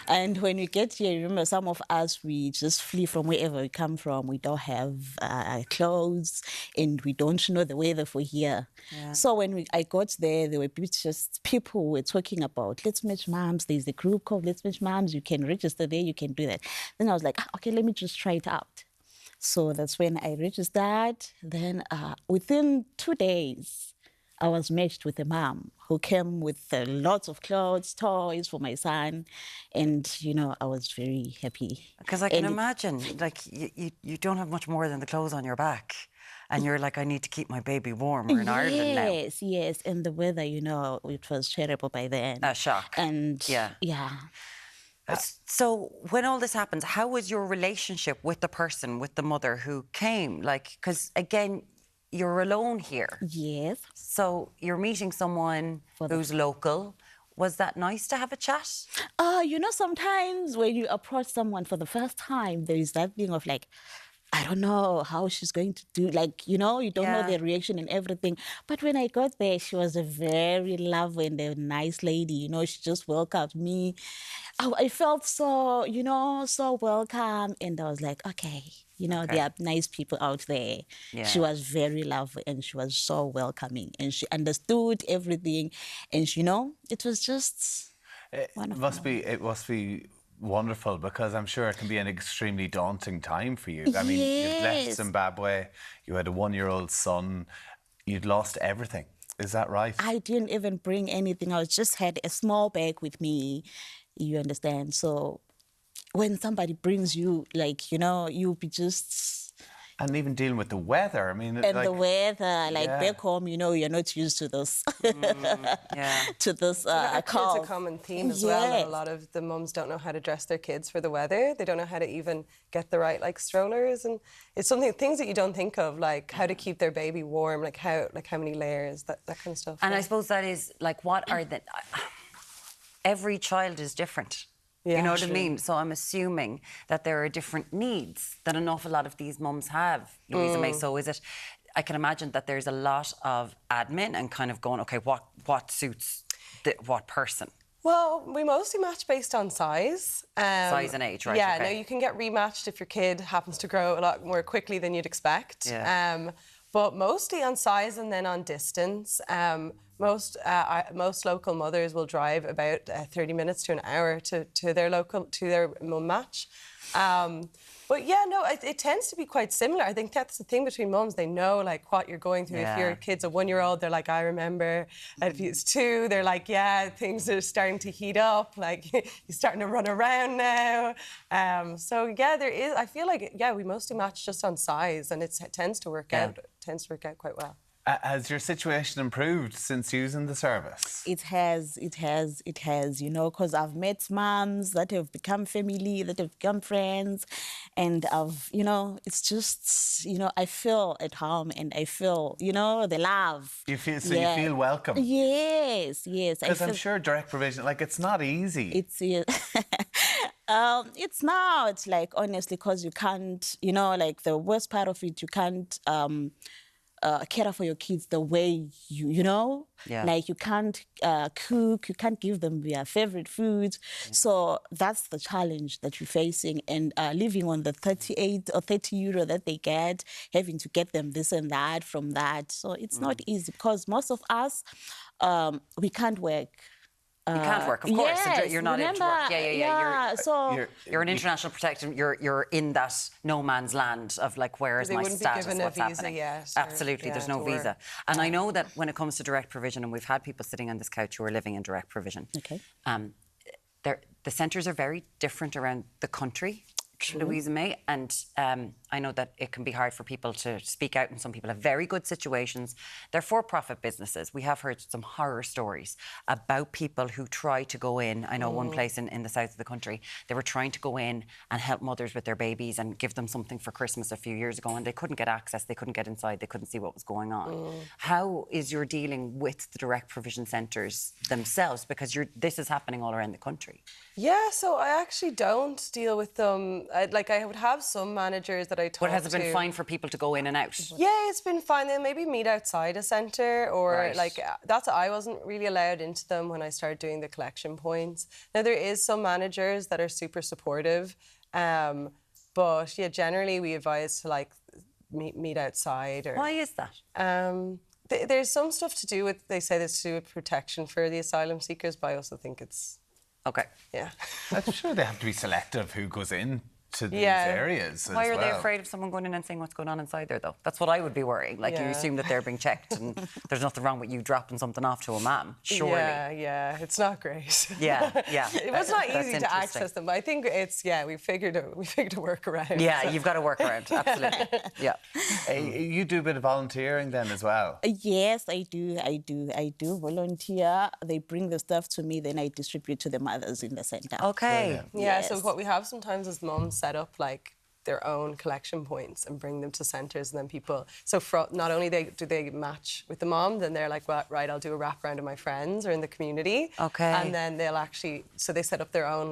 And when we get here, remember, some of us, we just flee from wherever we come from. We don't have clothes and we don't know the weather for here. Yeah. So when I got there were just people who were talking about, let's match moms. There's a group called Let's Match Moms. You can register there, you can do that. Then I was like, okay, let me just try it out. So that's when I registered. Then within 2 days, I was matched with a mom who came with lots of clothes, toys for my son. And, you know, I was very happy. Because I can imagine, like, you don't have much more than the clothes on your back. And you're like, I need to keep my baby warm. We're in Ireland now. Yes, yes. And the weather, you know, it was terrible by then. A shock. And, yeah. So when all this happens, how was your relationship with the person, with the mother who came? Like, because again, you're alone here. Yes. So you're meeting someone who's local. Was that nice to have a chat? You know, sometimes when you approach someone for the first time, there is that thing of like, I don't know how she's going to do, like, you know, you don't know their reaction and everything. But when I got there, she was a very lovely and a nice lady, you know, she just welcomed me. I felt so, you know, so welcome. And I was like, okay, you know, there are nice people out there. Yeah. She was very lovely and she was so welcoming and she understood everything. And, you know, it was just wonderful. It must be wonderful, because I'm sure it can be an extremely daunting time for you. I mean, you've left Zimbabwe, you had a 1-year-old son, you'd lost everything. Is that right? I didn't even bring anything. I just had a small bag with me, you understand? So when somebody brings you, like, you know, you'll be just... And even dealing with the weather, I mean... And like, the weather, like back home, you know, you're not used to this. To this cold. It's a common theme as well. That a lot of the mums don't know how to dress their kids for the weather. They don't know how to even get the right, like, strollers. And it's things that you don't think of, like how to keep their baby warm, like how many layers, that kind of stuff. And I suppose that is, like, what are the... Every child is different. Yeah, you know what I mean? So I'm assuming that there are different needs that an awful lot of these mums have, Louisa May. So is it... I can imagine that there's a lot of admin and kind of going, OK, what suits what person? Well, we mostly match based on size. Size and age, right? Yeah, no, you can get rematched if your kid happens to grow a lot more quickly than you'd expect. Yeah. But mostly on size and then on distance. Most local mothers will drive about 30 minutes to an hour to their mum match. But yeah, no, it tends to be quite similar. I think that's the thing between mums. They know, like, what you're going through. If your kid's a 1-year-old, they're like, I remember. If he's 2, they're like, yeah, things are starting to heat up. Like, he's starting to run around now. So yeah, there is. I feel like we mostly match just on size, and it tends to work out. Tends to work out quite well. Has your situation improved since using the service? It has, you know, because I've met moms that have become family, that have become friends, and you know, it's just, you know, I feel at home and I feel, you know, the love. You feel welcome? Yes. Because I'm sure direct provision, like, it's not easy. It's not, like, honestly, because you can't, you know, like, the worst part of it, you can't care for your kids the way you know, like, you can't cook, you can't give them their favorite foods. So that's the challenge that you're facing, and living on the 38 or 30 euro that they get, having to get them this and that from that. So it's not easy, because most of us, we can't work. You can't work, of course. Yes, you're not able to work. Yeah. So you're an international protector. You're in that no man's land of, like, where is my status? What's happening? Absolutely, there's no visa. And I know that when it comes to direct provision, and we've had people sitting on this couch who are living in direct provision. Okay. The centres are very different around the country, Louisa May, and I know that it can be hard for people to speak out, and some people have very good situations. They're for-profit businesses. We have heard some horror stories about people who try to go in. I know one place in the south of the country, they were trying to go in and help mothers with their babies and give them something for Christmas a few years ago, and they couldn't get access, they couldn't get inside, they couldn't see what was going on. How is your dealing with the direct provision centres themselves? Because this is happening all around the country. Yeah, so I actually don't deal with them. I would have some managers that I talk to. But has it been fine for people to go in and out? Yeah, it's been fine. They'll maybe meet outside a centre, or I wasn't really allowed into them when I started doing the collection points. Now, there is some managers that are super supportive, but yeah, generally we advise to meet outside. Why is that? There's some stuff to do with, they say there's to do with protection for the asylum seekers, but I also think it's... Okay. Yeah. I'm sure they have to be selective who goes in to these areas. Why are they afraid of someone going in and seeing what's going on inside there, though? That's what I would be worrying. You assume that they're being checked and there's nothing wrong with you dropping something off to a mum, surely. Yeah, it's not great. Yeah. It was not easy to access them, but I think it's, we figured a workaround. Yeah, you've got a workaround, absolutely. Yeah. You do a bit of volunteering then as well? Yes, I do volunteer. They bring the stuff to me, then I distribute to the mothers in the centre. Okay. Yeah, so what we have sometimes is mums set up their own collection points and bring them to centres, and then people... So not only do they match with the mom, then they're like, well, right, I'll do a wraparound of my friends or in the community. Okay. And then they'll actually... So they set up their own,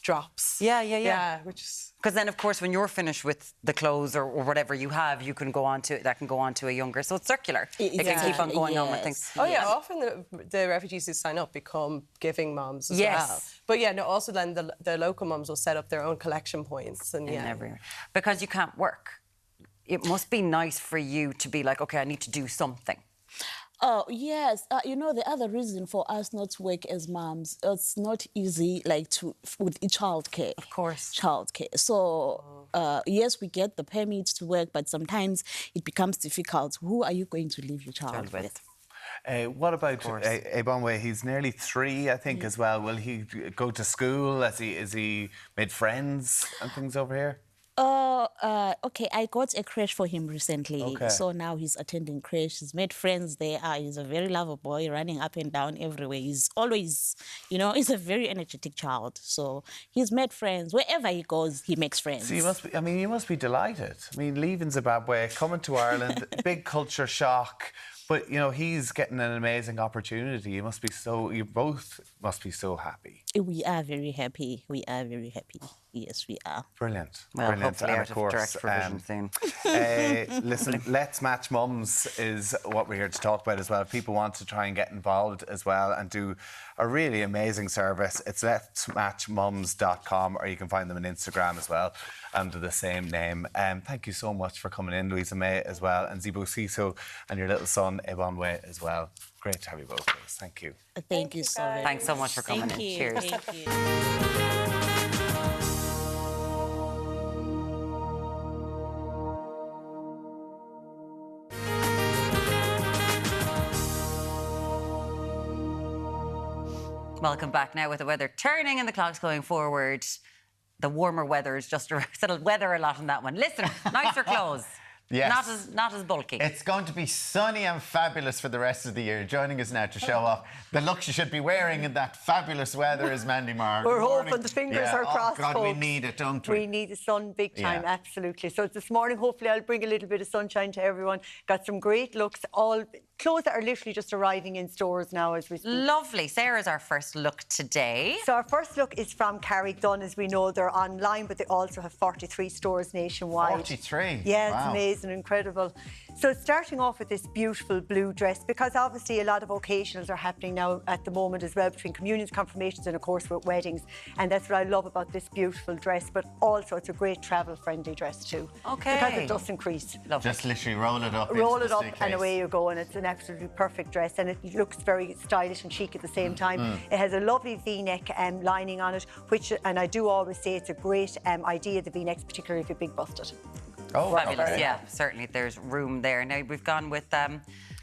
drops. Yeah, which is... Because then, of course, when you're finished with the clothes or whatever you have, you can go on to that can go on to a younger. So it's circular. It can keep on going on with things. Oh yeah, often the refugees who sign up become giving moms as well. But yeah, no. Also, then the local moms will set up their own collection points and everywhere. Because you can't work. It must be nice for you to be like, okay, I need to do something. Oh, yes. The other reason for us not to work as mums, it's not easy, with childcare. Of course. Childcare. So, yes, we get the permits to work, but sometimes it becomes difficult. Who are you going to leave your child with? What about Ebonwe? He's nearly 3, I think, as well. Will he go to school? Has he made friends and things over here? Okay, I got a creche for him recently. Okay. So now he's attending creche. He's made friends there. He's a very lovable boy, running up and down everywhere. He's always, he's a very energetic child. So he's made friends. Wherever he goes, he makes friends. So you must be delighted. Leaving Zimbabwe, coming to Ireland, big culture shock. But, he's getting an amazing opportunity. You both must be so happy. We are very happy. Yes, we are. Brilliant. Well, Brilliant. hopefully And out of direct provision soon. Listen, Let's Match Mums is what we're here to talk about as well. If people want to try and get involved as well and do a really amazing service, it's letsmatchmums.com, or you can find them on Instagram as well under the same name. Thank you so much for coming in, Louisa May as well, and Zibo Siso and your little son, Ebonwe, as well. Great to have you both with us. Thank you. Thank you so much. Thanks so much for coming in. Cheers. Thank you. Welcome back now with the weather turning and the clocks going forward. The warmer weather is just settled weather a lot on that one. Listen, nicer clothes. Yes. Not as bulky. It's going to be sunny and fabulous for the rest of the year. Joining us now to show off the looks you should be wearing in that fabulous weather is Mandy Marr. We're hoping the fingers are crossed, God, folks. we need it, don't we? We need the sun big time, Yeah. absolutely. So this morning, hopefully, I'll bring a little bit of sunshine to everyone. Got some great looks, all clothes that are literally just arriving in stores now as we speak. Lovely. Sarah's our first look today. So our first look is from Carrickdon. As we know, they're online, but they also have 43 stores nationwide. 43? Yeah, Wow. it's amazing, incredible. So starting off with this beautiful blue dress, because obviously a lot of occasions are happening now at the moment as well, between communions, confirmations and of course with weddings. And that's what I love about this beautiful dress, but also it's a great travel-friendly dress too. Okay. Because it doesn't crease. Lovely. Just literally roll it up. Roll into it the up suitcase. and away you go, and it's an absolutely perfect dress, and it looks very stylish and chic at the same time. It has a lovely V-neck lining on it, and I do always say it's a great idea, the V-necks, particularly if you're big busted. Oh, Fabulous. okay. Yeah, certainly there's room there. Now we've gone with the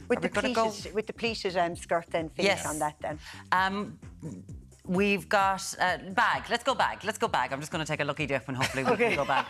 pleated skirt then finish on that then. We've got bag. Let's go bag. I'm just going to take a lucky dip and hopefully we can go bag.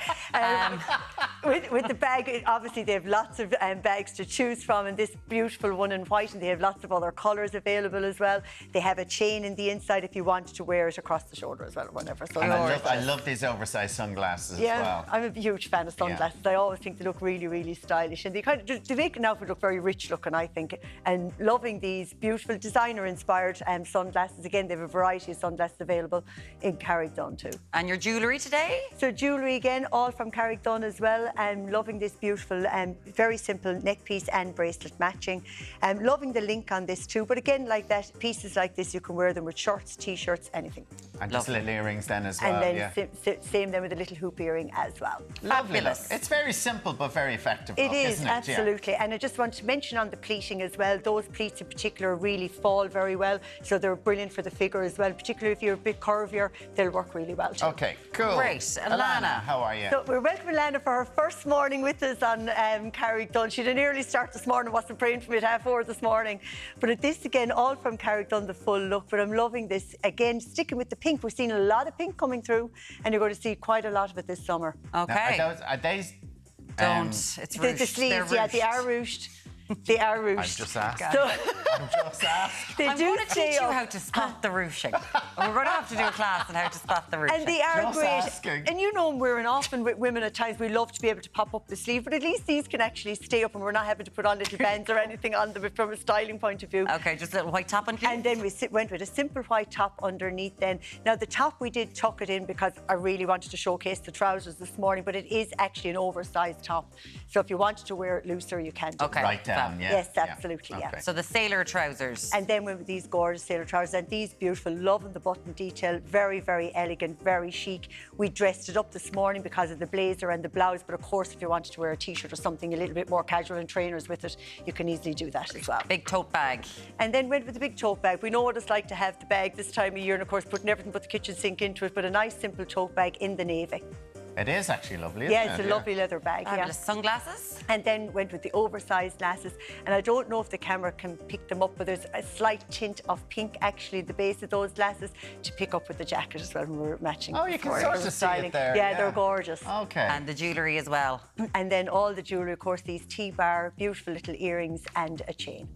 with the bag, obviously they have lots of bags to choose from, and this beautiful one in white, and they have lots of other colours available as well. They have a chain in the inside if you want to wear it across the shoulder as well, or whatever. So And I love these oversized sunglasses as well. I'm a huge fan of sunglasses. I always think they look really, really stylish, and they make an outfit look very rich looking, I think. And loving these beautiful designer-inspired sunglasses. Again, they have a variety of sunglasses available in Carrickdone too. And your jewellery today? So jewellery again, all from Carrickdone as well. Loving this beautiful, very simple neck piece and bracelet matching. Loving the link on this too. But again, like that, pieces like this, you can wear them with shirts, t-shirts, anything. And just little earrings then as well. And then same then with a little hoop earring as well. Fabulous. It's very simple but very effective. It is, isn't it? absolutely. And I just want to mention on the pleating as well, those pleats in particular really fall very well. So they're brilliant for the figure as well. Particularly if you're a bit curvier, they'll work really well too. Okay, cool. Great. Alana, how are you? So we're welcoming Alana for her first morning with us on Carrickdone. She had an early start this morning, wasn't praying for me at 4:30 this morning. But at this again, all from Carrickdone, the full look. But I'm loving this. Again, sticking with the pink. We're seeing a lot of pink coming through, and you're going to see quite a lot of it this summer. Okay. Now, are these... Don't. It's ruched. The sleeves, yeah, they are ruched. They are ruched. I'm just asking. So, I'm just asking. I'm going to teach you how to spot the ruching. We're going to have to do a class on how to spot the ruching. And they are Just great. asking. And you know, we're often with women at times, we love to be able to pop up the sleeve, but at least these can actually stay up and we're not having to put on little bands or anything on them from a styling point of view. Okay, just a little white top on clean. And then we went with a simple white top underneath then. Now, the top we did tuck it in because I really wanted to showcase the trousers this morning, but it is actually an oversized top. So if you wanted to wear it looser, you can do. Okay. Right down, yeah. Yes, absolutely, yeah. Okay. So the sailor trousers. And then with these gorgeous sailor trousers and these beautiful, loving the button detail, very, very elegant, very chic. We dressed it up this morning because of the blazer and the blouse, but of course, if you wanted to wear a t-shirt or something a little bit more casual and trainers with it, you can easily do that as well. Big tote bag. And then went with the big tote bag. We know what it's like to have the bag this time of year, and of course, putting everything but the kitchen sink into it, but a nice, simple tote bag in the navy. It is actually lovely, isn't it? Yeah, it's a lovely leather bag, Fabulous. Sunglasses. And then went with the oversized glasses. And I don't know if the camera can pick them up, but there's a slight tint of pink actually at the base of those glasses to pick up with the jacket as well when we're matching. Oh, you can sort of see it there. Yeah, they're gorgeous. Okay. And the jewellery as well. And then all the jewellery, of course, these T-bar, beautiful little earrings and a chain.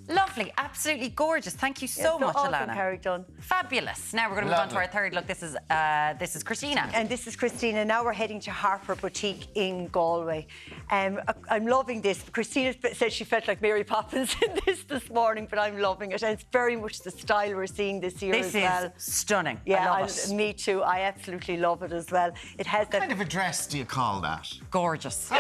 Lovely, absolutely gorgeous. Thank you so much, all from Alana. Carrickdone. Fabulous. Now we're going to move on to our third look. This is Christina. And this is Christina. Now we're heading to Harper Boutique in Galway. I'm loving this. Christina said she felt like Mary Poppins in this morning, but I'm loving it. And it's very much the style we're seeing this year as well. This is stunning. Yeah, I love it. Me too. I absolutely love it as well. It has What kind of a dress do you call that? Gorgeous.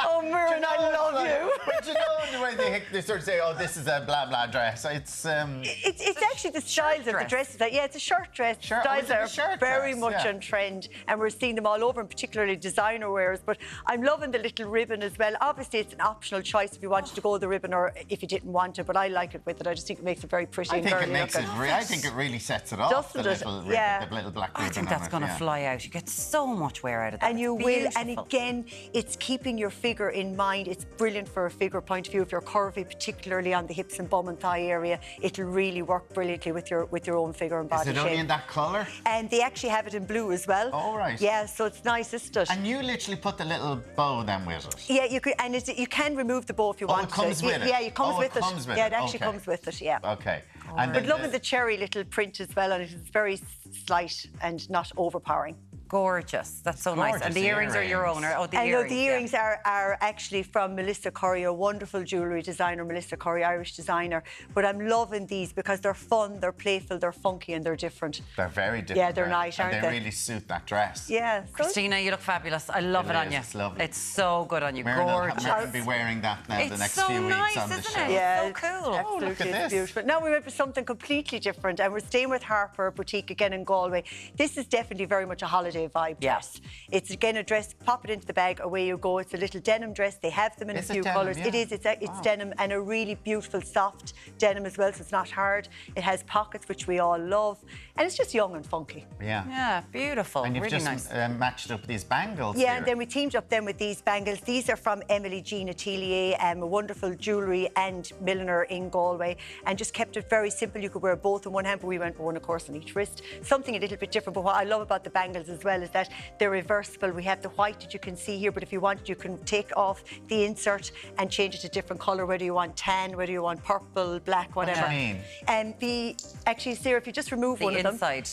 Oh, Muireann, I love you. But you know the way they sort of say, oh, this is a blah blah dress. It's actually the styles of the dresses. Yeah, it's a shirt dress. Styles are very much on trend, and we're seeing them all over, and particularly designer wears. But I'm loving the little ribbon as well. Obviously, it's an optional choice if you wanted to go the ribbon or if you didn't want it. But I like it with it. I just think it makes it very pretty. I think it really sets it off. Doesn't the it? little ribbon, Yeah. the little black ribbon. I think that's going to fly out. You get so much wear out of that. And you It's will. beautiful. And again, it's keeping your figure in mind. It's brilliant for a figure point of view. If you're curvy, particularly on the hips and bum and thigh area, it'll really work brilliantly with your own figure and body shape. Is it only in that colour? And they actually have it in blue as well. Oh, right. Yeah, so it's nice, isn't it? And you literally put the little bow then with it? Yeah, you could, and you can remove the bow if you want it comes to. with it? Yeah, it comes with it. Comes with yeah, it. it actually Okay. comes with it, yeah. Okay. But loving the cherry little print as well on it. It's very slight and not overpowering. Gorgeous. That's so nice. And the earrings are your own. Oh, the I earrings. know the earrings are actually from Melissa Curry, a wonderful jewellery designer, Melissa Curry, Irish designer. But I'm loving these because they're fun, they're playful, they're funky, and they're different. They're very different. Yeah, they're nice, aren't and they? they really suit that dress. Yeah. Christina, you look fabulous. I love it on you. It's lovely. It's so good on you. Gorgeous. Gorgeous. I'll be wearing that now the next so few nice, weeks on the isn't show. it? Yeah, so cool. Absolutely, look at it's this. beautiful. Now we went for something completely different, and we're staying with Harper Boutique again in Galway. This is definitely very much a holiday vibe dress. It's again a dress, pop it into the bag, away you go. It's a little denim dress. They have them in a few colours. Yeah. It is. It's denim, and a really beautiful, soft denim as well, so it's not hard. It has pockets, which we all love, and it's just young and funky. Yeah. Yeah, beautiful. And you've really just nice. matched up these bangles Yeah, here. and then we teamed up then with these bangles. These are from Emily Jean Atelier, a wonderful jewellery and milliner in Galway, and just kept it very simple. You could wear both in one hand, but we went for one, of course, on each wrist. Something a little bit different, but what I love about the bangles as well well is that they're reversible. We have the white that you can see here, but if you want, you can take off the insert and change it to different colour, whether you want tan, whether you want purple, black, whatever. What do you mean? Actually, Sarah, if you just remove one of them, inside.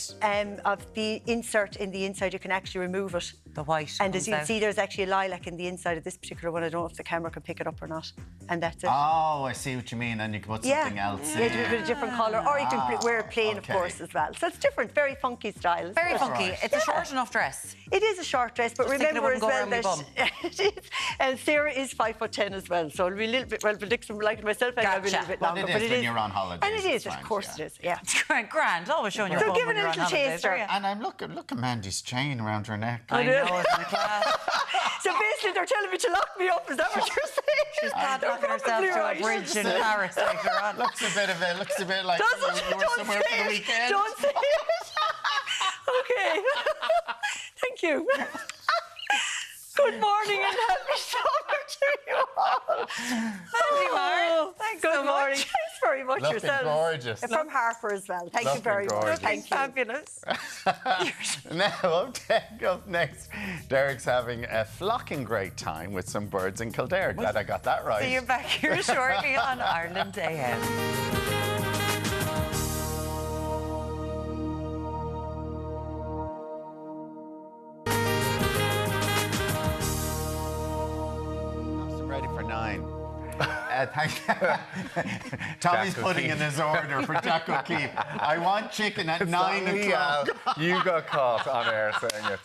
Of the insert in the inside, you can actually remove it. The white. And as you can see, there's actually a lilac in the inside of this particular one. I don't know if the camera can pick it up or not. And that's it. Oh, I see what you mean. And you can put something else in. Yeah, do a bit of different colour. Or you can wear it plain, of course, as well. So it's different, very funky styles. Very funky. It's a short enough dress. It is a short dress, but Just remember as well that and Sarah is 5'10" as well, so it'll be a little bit, well, prediction like myself, I'll be a little bit longer. But it is when you're on holiday. And it is, of course it is, yeah. It's grand, always showing your So bum give when it a you're on little holidays, taster. And I'm look at Mandy's chain around her neck. I know, isn't it class? So basically they're telling me to lock me up, is that what you're saying? She's padlocking herself to a bridge in Paris later on. Looks a bit like you were somewhere for the weekend. Don't say it. Okay. Thank you. Good morning and happy summer to you all. Mandy Marr, thanks Good so morning. much. Thanks very much Looking yourselves. gorgeous. From Harper as well. Thank you very much. Thank you. Fabulous. Now, up next, Deric's having a flocking great time with some birds in Kildare. Glad I got that right. See you back here shortly on Ireland AM. Ready for 9. Tommy's putting in his order for Jack O'Keefe. I want chicken at 9 o'clock. You got caught on air saying it.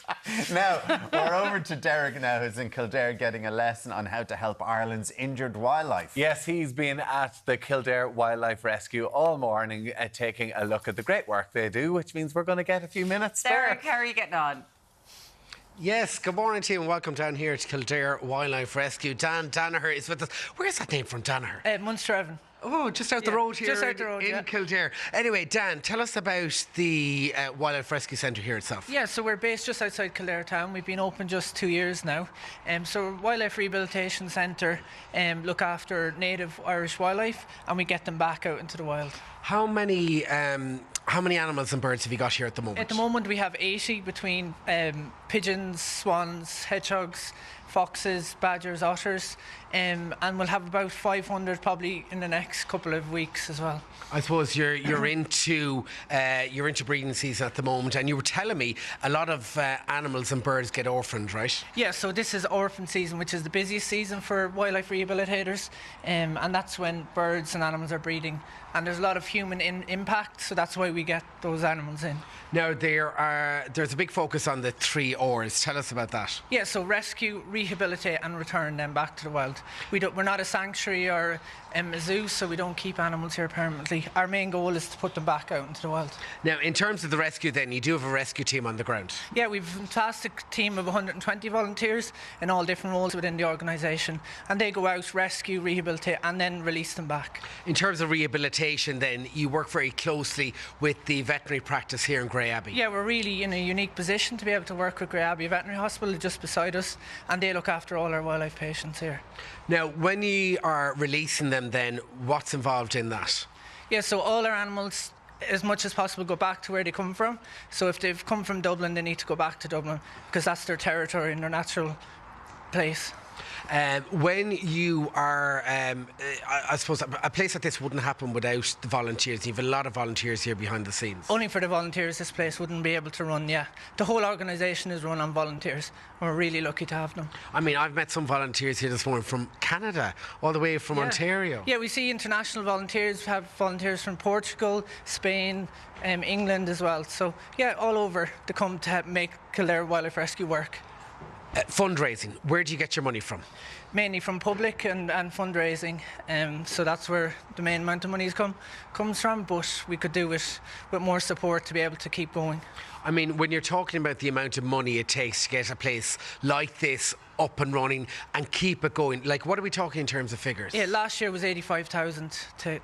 Now, we're over to Deric now, who's in Kildare getting a lesson on how to help Ireland's injured wildlife. Yes, he's been at the Kildare Wildlife Rescue all morning taking a look at the great work they do, which means we're going to get a few minutes Deric, how are you getting on? Yes, good morning to you and welcome down here to Kildare Wildlife Rescue. Dan Danaher is with us. Where's that name from, Danaher? Munster Evan. Oh, just out the road here just out the road, in Kildare. Anyway, Dan, tell us about the Wildlife Rescue Centre here itself. Yeah, so we're based just outside Kildare town. We've been open just 2 years now. So Wildlife Rehabilitation Centre look after native Irish wildlife and we get them back out into the wild. How many animals and birds have you got here at the moment? At the moment we have 80 between pigeons, swans, hedgehogs, foxes, badgers, otters, and we'll have about 500 probably in the next couple of weeks as well. I suppose you're into breeding season at the moment, and you were telling me a lot of animals and birds get orphaned, right? Yeah, so this is orphan season, which is the busiest season for wildlife rehabilitators, and that's when birds and animals are breeding. And there's a lot of human impact, so that's why we get those animals in. Now, there's a big focus on the 3 R's. Tell us about that. Yeah, so rescue, rehabilitate and return them back to the wild. We're not a sanctuary or a zoo, so we don't keep animals here permanently. Our main goal is to put them back out into the wild. Now, in terms of the rescue then, you do have a rescue team on the ground? Yeah, we've a fantastic team of 120 volunteers in all different roles within the organisation, and they go out, rescue, rehabilitate and then release them back. In terms of rehabilitation then, you work very closely with the veterinary practice here in Grey Abbey. Yeah, we're really in a unique position to be able to work with Grey Abbey Veterinary Hospital just beside us, and they look after all our wildlife patients here. Now, when you are releasing them then, what's involved in that? Yeah, so all our animals, as much as possible, go back to where they come from. So if they've come from Dublin, they need to go back to Dublin because that's their territory and their natural place. When you are, I suppose, a place like this wouldn't happen without the volunteers. You've a lot of volunteers here behind the scenes. Only for the volunteers, this place wouldn't be able to run, yeah. The whole organisation is run on volunteers, and we're really lucky to have them. I mean, I've met some volunteers here this morning from Canada, all the way from Ontario. Yeah, we see international volunteers. We have volunteers from Portugal, Spain, England as well. So, yeah, all over to come to make Kildare Wildlife Rescue work. Fundraising, where do you get your money from? Mainly from public and fundraising, so that's where the main amount of money comes from, but we could do it with more support to be able to keep going. I mean, when you're talking about the amount of money it takes to get a place like this up and running and keep it going? Like, what are we talking in terms of figures? Yeah, last year was 85,000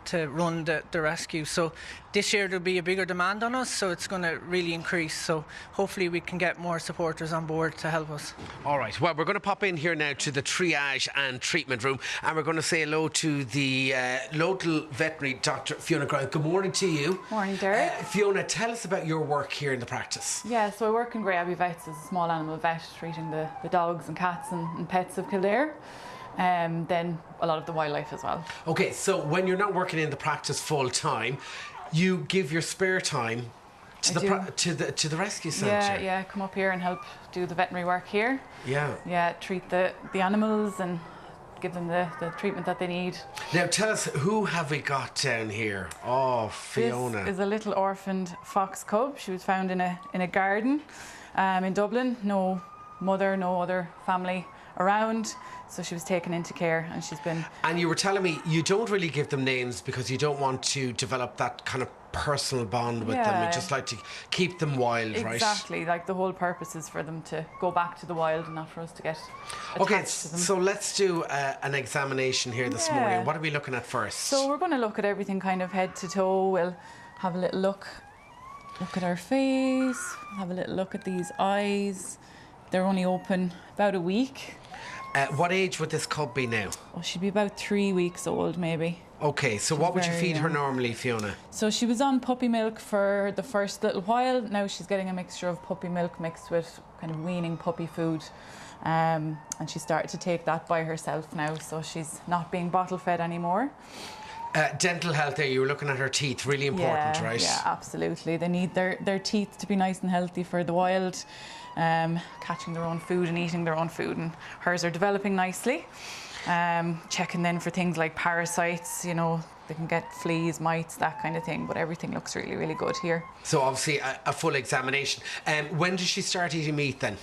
to run the rescue. So this year there'll be a bigger demand on us, so it's going to really increase. So hopefully we can get more supporters on board to help us. All right, well, we're going to pop in here now to the triage and treatment room, and we're going to say hello to the local veterinary Dr. Fiona Grant. Good morning to you. Morning, Deric. Fiona, tell us about your work here in the practice. Yeah, so I work in Grey Abbey Vets as a small animal vet, treating the dogs and cats and pets of Kildare. Then a lot of the wildlife as well. Okay, so when you're not working in the practice full time, you give your spare time to the rescue centre. Yeah, come up here and help do the veterinary work here. Yeah, treat the animals and give them the treatment that they need. Now tell us, who have we got down here? Oh, Fiona. This is a little orphaned fox cub. She was found in a garden in Dublin. No mother, no other family around, so she was taken into care, and she's been... And you were telling me you don't really give them names because you don't want to develop that kind of personal bond with them. You just like to keep them wild, right? Exactly, like the whole purpose is for them to go back to the wild and not for us to get attached to them. So let's do an examination here this morning. What are we looking at first? So we're going to look at everything kind of head to toe. We'll have a little look at her face, have a little look at these eyes. They're only open about a week. What age would this cub be now? Oh, she'd be about 3 weeks old, maybe. Okay, so what would you feed her normally, Fiona? So she was on puppy milk for the first little while. Now she's getting a mixture of puppy milk mixed with kind of weaning puppy food. And she started to take that by herself now, so she's not being bottle fed anymore. Dental health there, you were looking at her teeth, really important, right? Yeah, absolutely. They need their teeth to be nice and healthy for the wild. Catching their own food and eating their own food, and hers are developing nicely. Checking then for things like parasites, you know, they can get fleas, mites, that kind of thing, but everything looks really, really good here. So obviously a full examination. When did she start eating meat then?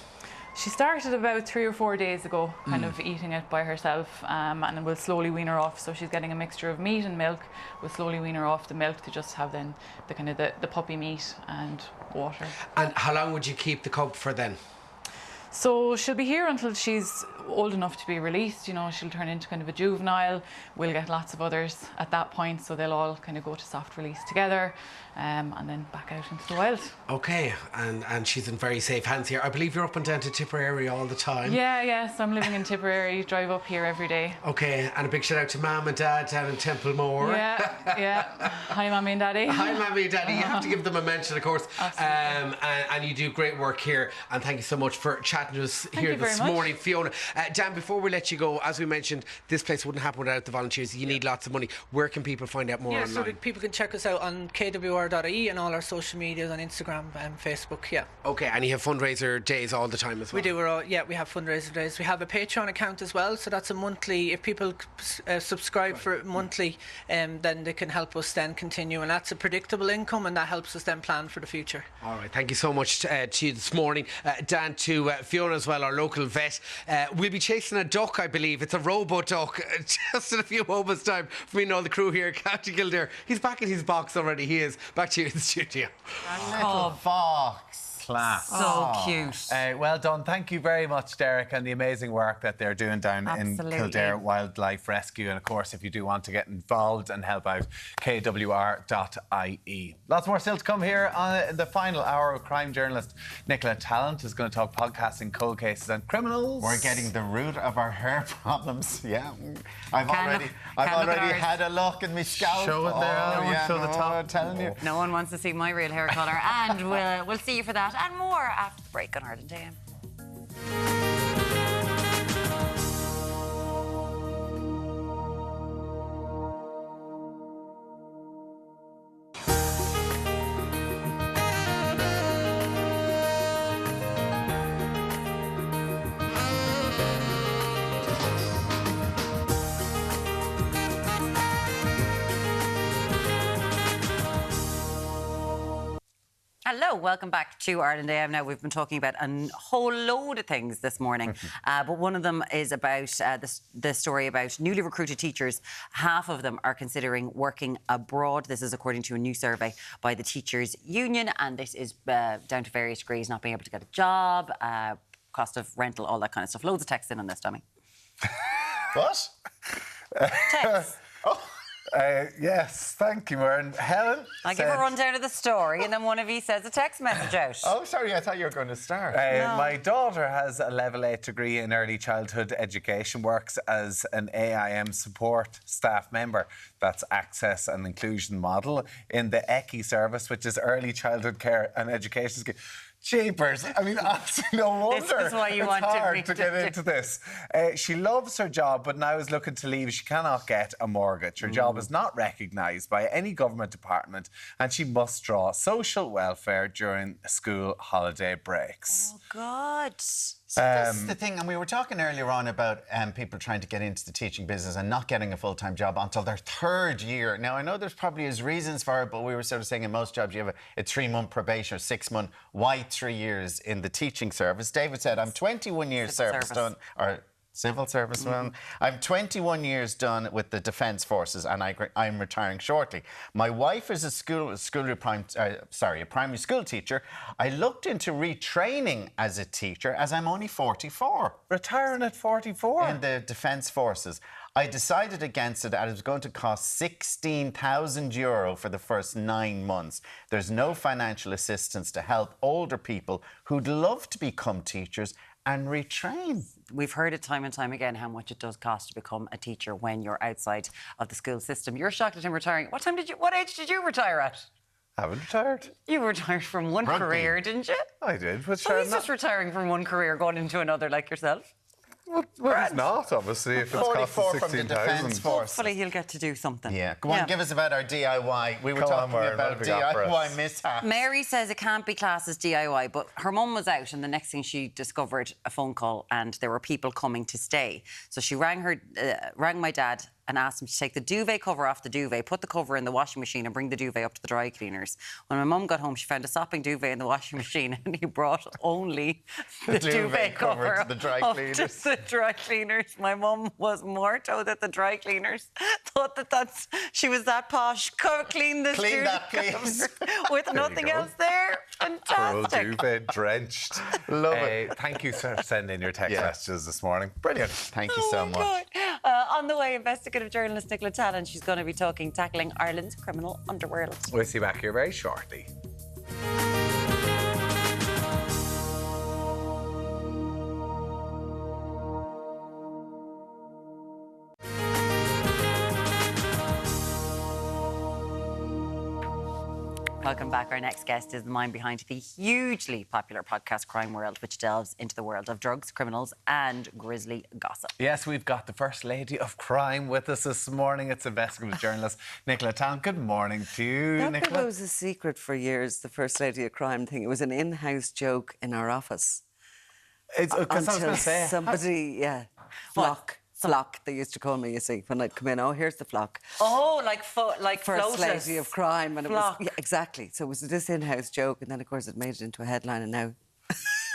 She started about 3 or 4 days ago, kind of eating it by herself, and we'll slowly wean her off. So she's getting a mixture of meat and milk. We'll slowly wean her off the milk to just have then the kind of the puppy meat and water. And how long would you keep the cub for then? So she'll be here until she's old enough to be released. You know, she'll turn into kind of a juvenile. We'll get lots of others at that point, so they'll all kind of go to soft release together, and then back out into the wild. Okay, and she's in very safe hands here. I believe you're up and down to Tipperary all the time. Yeah, so I'm living in Tipperary, drive up here every day. Okay, and a big shout out to Mum and Dad down in Templemore. Yeah. Hi, Mummy and Daddy. Hi, Mummy and Daddy. You have to give them a mention, of course. And you do great work here, and thank you so much for chatting to us here this morning, Fiona. Dan, before we let you go, as we mentioned, this place wouldn't happen without the volunteers. You need lots of money. Where can people find out more online? So that people can check us out on kwr.ie and all our social medias on Instagram and Facebook, Okay, and you have fundraiser days all the time as well? We do, we have fundraiser days. We have a Patreon account as well, so that's a monthly, if people subscribe for it monthly, then they can help us then continue, and that's a predictable income, and that helps us then plan for the future. All right, thank you so much to you this morning. Dan, to Fiona as well, our local vet. We'll be chasing a duck, I believe. It's a robo duck, just in a few moments' time for me and all the crew here at County Kildare. He's back in his box already, he is. Back to you in the studio. A little fox. Class. So cute. Well done. Thank you very much, Deric, and the amazing work that they're doing down in Kildare Wildlife Rescue. And of course, if you do want to get involved and help out, kwr.ie. Lots more still to come here on the final hour. Of crime journalist Nicola Tallant is going to talk podcasting, cold cases and criminals. We're getting the root of our hair problems. Yeah. I've already had a look in my scalp. Show it there. Show the top. I'm telling you. No one wants to see my real hair colour. And we'll see you for that and more after the break on Ireland AM. Hello, welcome back to Ireland AM. Now, we've been talking about a whole load of things this morning, but one of them is about the story about newly recruited teachers. Half of them are considering working abroad. This is according to a new survey by the Teachers Union, and this is down to various degrees, not being able to get a job, cost of rental, all that kind of stuff. Loads of text in on this, Tommy. What? Text. Yes, thank you, Myrne. Helen I give a rundown of the story and then one of you says a text message out. Oh, sorry, I thought you were going to start. My daughter has a level 8 degree in early childhood education, works as an AIM support staff member. That's Access and Inclusion Model in the ECI service, which is Early Childhood Care and Education Scheme. Jeepers. I mean, honestly, no wonder. This is why you wanted hard me to get into this. She loves her job, but now is looking to leave. She cannot get a mortgage. Her job is not recognised by any government department, and she must draw social welfare during school holiday breaks. Oh, God. So this is the thing, and we were talking earlier on about people trying to get into the teaching business and not getting a full-time job until their 3rd year. Now, I know there's probably is reasons for it, but we were sort of saying in most jobs you have a 3-month probation or 6-month. Why 3 years in the teaching service? David said, I'm 21 years service done, or civil service one. I'm 21 years done with the Defence Forces, and I'm retiring shortly. My wife is a primary school teacher. I looked into retraining as a teacher as I'm only 44. Retiring at 44? In the Defence Forces. I decided against it and it was going to cost 16,000 euro for the first 9 months. There's no financial assistance to help older people who'd love to become teachers and retrain. We've heard it time and time again how much it does cost to become a teacher when you're outside of the school system. You're shocked at him retiring. What age did you retire at? I haven't retired. You retired from one career, didn't you? I did. But so he's just retiring from one career, going into another like yourself. Well, he's not, obviously, if it's costing 16,000. Hopefully he'll get to do something. Yeah. Go on, give us about our DIY. We were talking about DIY mishaps. Mary says it can't be classed as DIY, but her mum was out and the next thing she discovered a phone call and there were people coming to stay. So she rang my dad and asked him to take the duvet cover off the duvet, put the cover in the washing machine and bring the duvet up to the dry cleaners. When my mum got home, she found a sopping duvet in the washing machine and he brought only the duvet cover to the dry cleaners. To the dry cleaners. My mum was morto that the dry cleaners thought that she was that posh. Clean this Clean duvet that, please. with nothing else there. Fantastic. Poor old duvet drenched. Love it. Thank you for sending in your text messages this morning. Brilliant. Thank you so much. On the way, investigative journalist Nicola Tallant. She's going to be tackling Ireland's criminal underworld. We'll see you back here very shortly. Welcome back. Our next guest is the mind behind the hugely popular podcast Crime World, which delves into the world of drugs, criminals and grisly gossip. Yes, we've got the First Lady of Crime with us this morning. It's investigative journalist Nicola Tallant. Good morning to you, Nicola. That was a secret for years, the First Lady of Crime thing. It was an in-house joke in our office. Until somebody, flock, they used to call me, you see, when I'd come in. Oh, here's the flock. Oh, like First Flotus. Lady of Crime. And Flock. it was, exactly. So it was this in-house joke, and then, of course, it made it into a headline, and now...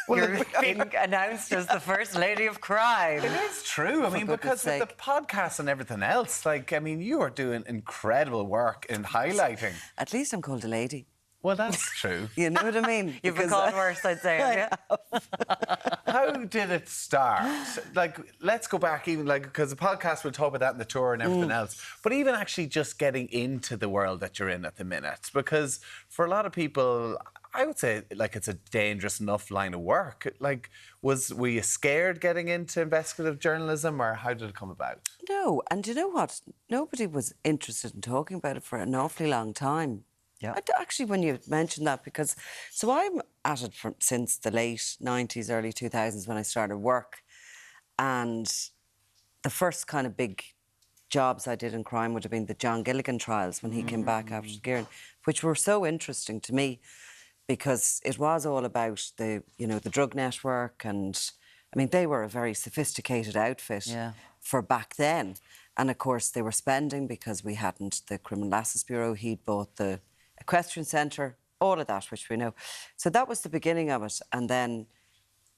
You're being announced as the First Lady of Crime. It is true. I mean, because with the podcast and everything else, you are doing incredible work in highlighting. At least I'm called a lady. Well, that's true. You know what I mean? You've been called worse, I'd say. Yeah. How did it start? Let's go back because the podcast, we'll talk about that in the tour and everything else. But even actually just getting into the world that you're in at the minute, because for a lot of people, I would say it's a dangerous enough line of work. Were you scared getting into investigative journalism, or how did it come about? No, and you know what? Nobody was interested in talking about it for an awfully long time. Yeah. Actually, when you mentioned that, because I'm at it since the late 90s, early 2000s when I started work, and the first kind of big jobs I did in crime would have been the John Gilligan trials when he came back after Gieran, which were so interesting to me because it was all about the drug network, and I mean they were a very sophisticated outfit for back then, and of course they were spending because we hadn't the Criminal Assets Bureau. He'd bought the Equestrian Centre, all of that, which we know. So that was the beginning of it. And then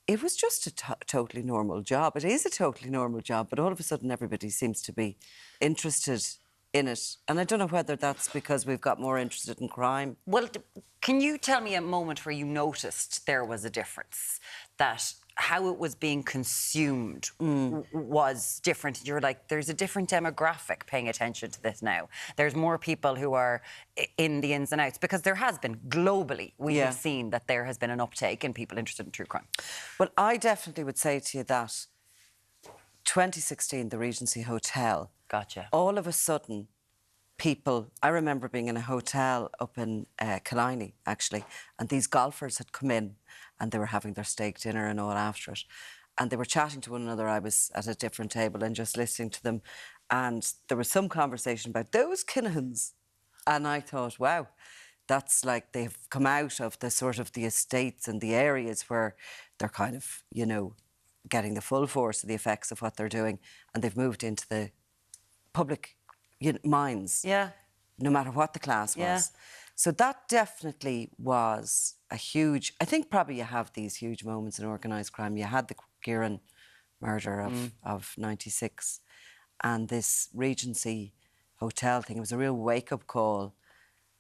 it was just a totally normal job. It is a totally normal job, but all of a sudden everybody seems to be interested in it. And I don't know whether that's because we've got more interested in crime. Well, can you tell me a moment where you noticed there was a difference? That how it was being consumed was different. You're like, there's a different demographic paying attention to this now. There's more people who are in the ins and outs, because there has been globally, we have seen that there has been an uptake in people interested in true crime. Well, I definitely would say to you that 2016, the Regency Hotel. Gotcha. All of a sudden, people, I remember being in a hotel up in Kildare, actually, and these golfers had come in and they were having their steak dinner and all after it. And they were chatting to one another. I was at a different table and just listening to them. And there was some conversation about those Kinahans. And I thought, wow, that's like they've come out of the sort of the estates and the areas where they're kind of, you know, getting the full force of the effects of what they're doing. And they've moved into the public minds. Yeah. No matter what the class was. Yeah. So that definitely was a huge... I think probably you have these huge moments in organised crime. You had the Kieran murder of 96, and this Regency Hotel thing. It was a real wake-up call.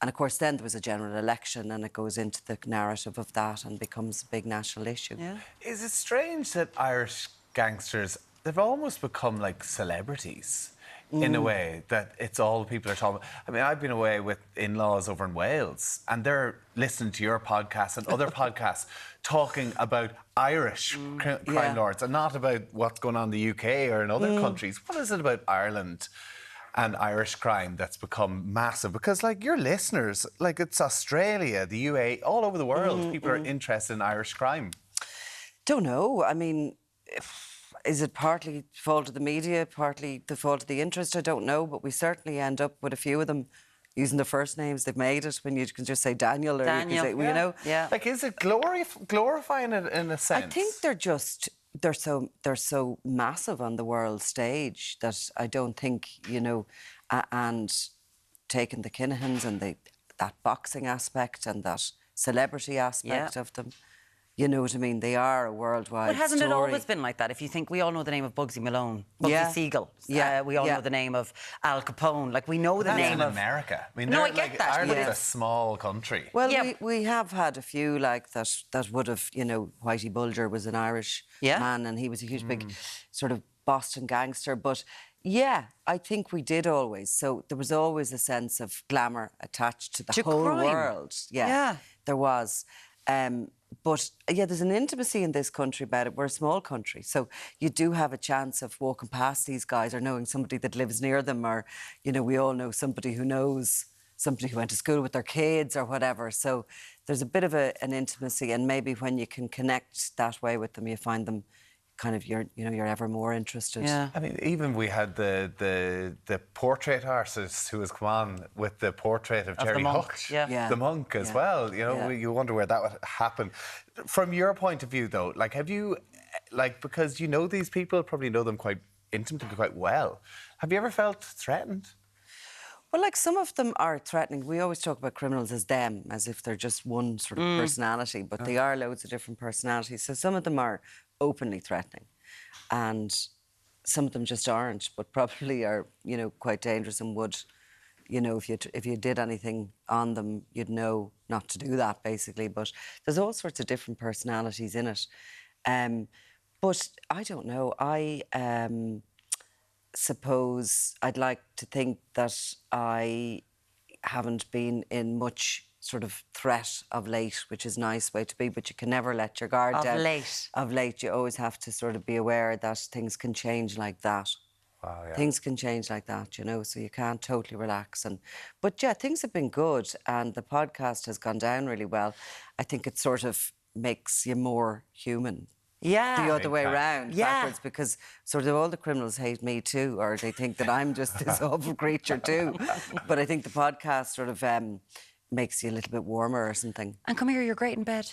And, of course, then there was a general election, and it goes into the narrative of that and becomes a big national issue. Yeah. Is it strange that Irish gangsters, they've almost become like celebrities? In a way, that it's all people are talking about. I mean, I've been away with in-laws over in Wales, and they're listening to your podcast and other podcasts talking about Irish crime lords and not about what's going on in the UK or in other countries. What is it about Ireland and Irish crime that's become massive? Because, like, your listeners, like, it's Australia, the UAE, all over the world, people are interested in Irish crime. Don't know. I mean... Is it partly the fault of the media, partly the fault of the interest? I don't know, but we certainly end up with a few of them using the first names they've made it, when you can just say Daniel, or you can say, well, you know. Yeah. Like, is it glorifying it in a sense? I think they're so massive on the world stage that I don't think, you know, and taking the Kinahans and that boxing aspect and that celebrity aspect of them. You know what I mean? They are a worldwide But hasn't story. it always been like that? If you think, we all know the name of Bugsy Malone, Bugsy Siegel. We all know the name of Al Capone. Like, we know the name of... America. I mean, no, I get that. Ireland's a small country. Well, we have had a few like that would have, you know, Whitey Bulger was an Irish man, and he was a huge big sort of Boston gangster. But yeah, I think we did always. So there was always a sense of glamour attached to the whole world. Yeah, there was. But, yeah, there's an intimacy in this country about it. We're a small country, so you do have a chance of walking past these guys or knowing somebody that lives near them, or, you know, we all know somebody who knows somebody who went to school with their kids or whatever. So there's a bit of an intimacy, and maybe when you can connect that way with them, you find them kind of, you're ever more interested. Yeah. I mean, even we had the portrait artist who has come on with the portrait of Jerry Hook, the monk as well. You know, you wonder where that would happen. From your point of view, though, like, have you, like, because you know these people, probably know them quite intimately, quite well. Have you ever felt threatened? Well, like, some of them are threatening. We always talk about criminals as them, as if they're just one sort of personality, but they are loads of different personalities. So some of them are openly threatening, and some of them just aren't, but probably are, you know, quite dangerous and would, you know, if you did anything on them, you'd know not to do that, basically. But there's all sorts of different personalities in it. But I don't know. I suppose I'd like to think that I haven't been in much sort of threat of late, which is a nice way to be, but you can never let your guard down. Of late, you always have to sort of be aware that things can change like that. Wow, yeah. Things can change like that, you know, so you can't totally relax. But yeah, things have been good, and the podcast has gone down really well. I think it sort of makes you more human. Yeah. The other way around, backwards, because sort of all the criminals hate me too, or they think that I'm just this awful creature too. But I think the podcast sort of makes you a little bit warmer or something. And come here, you're great in bed.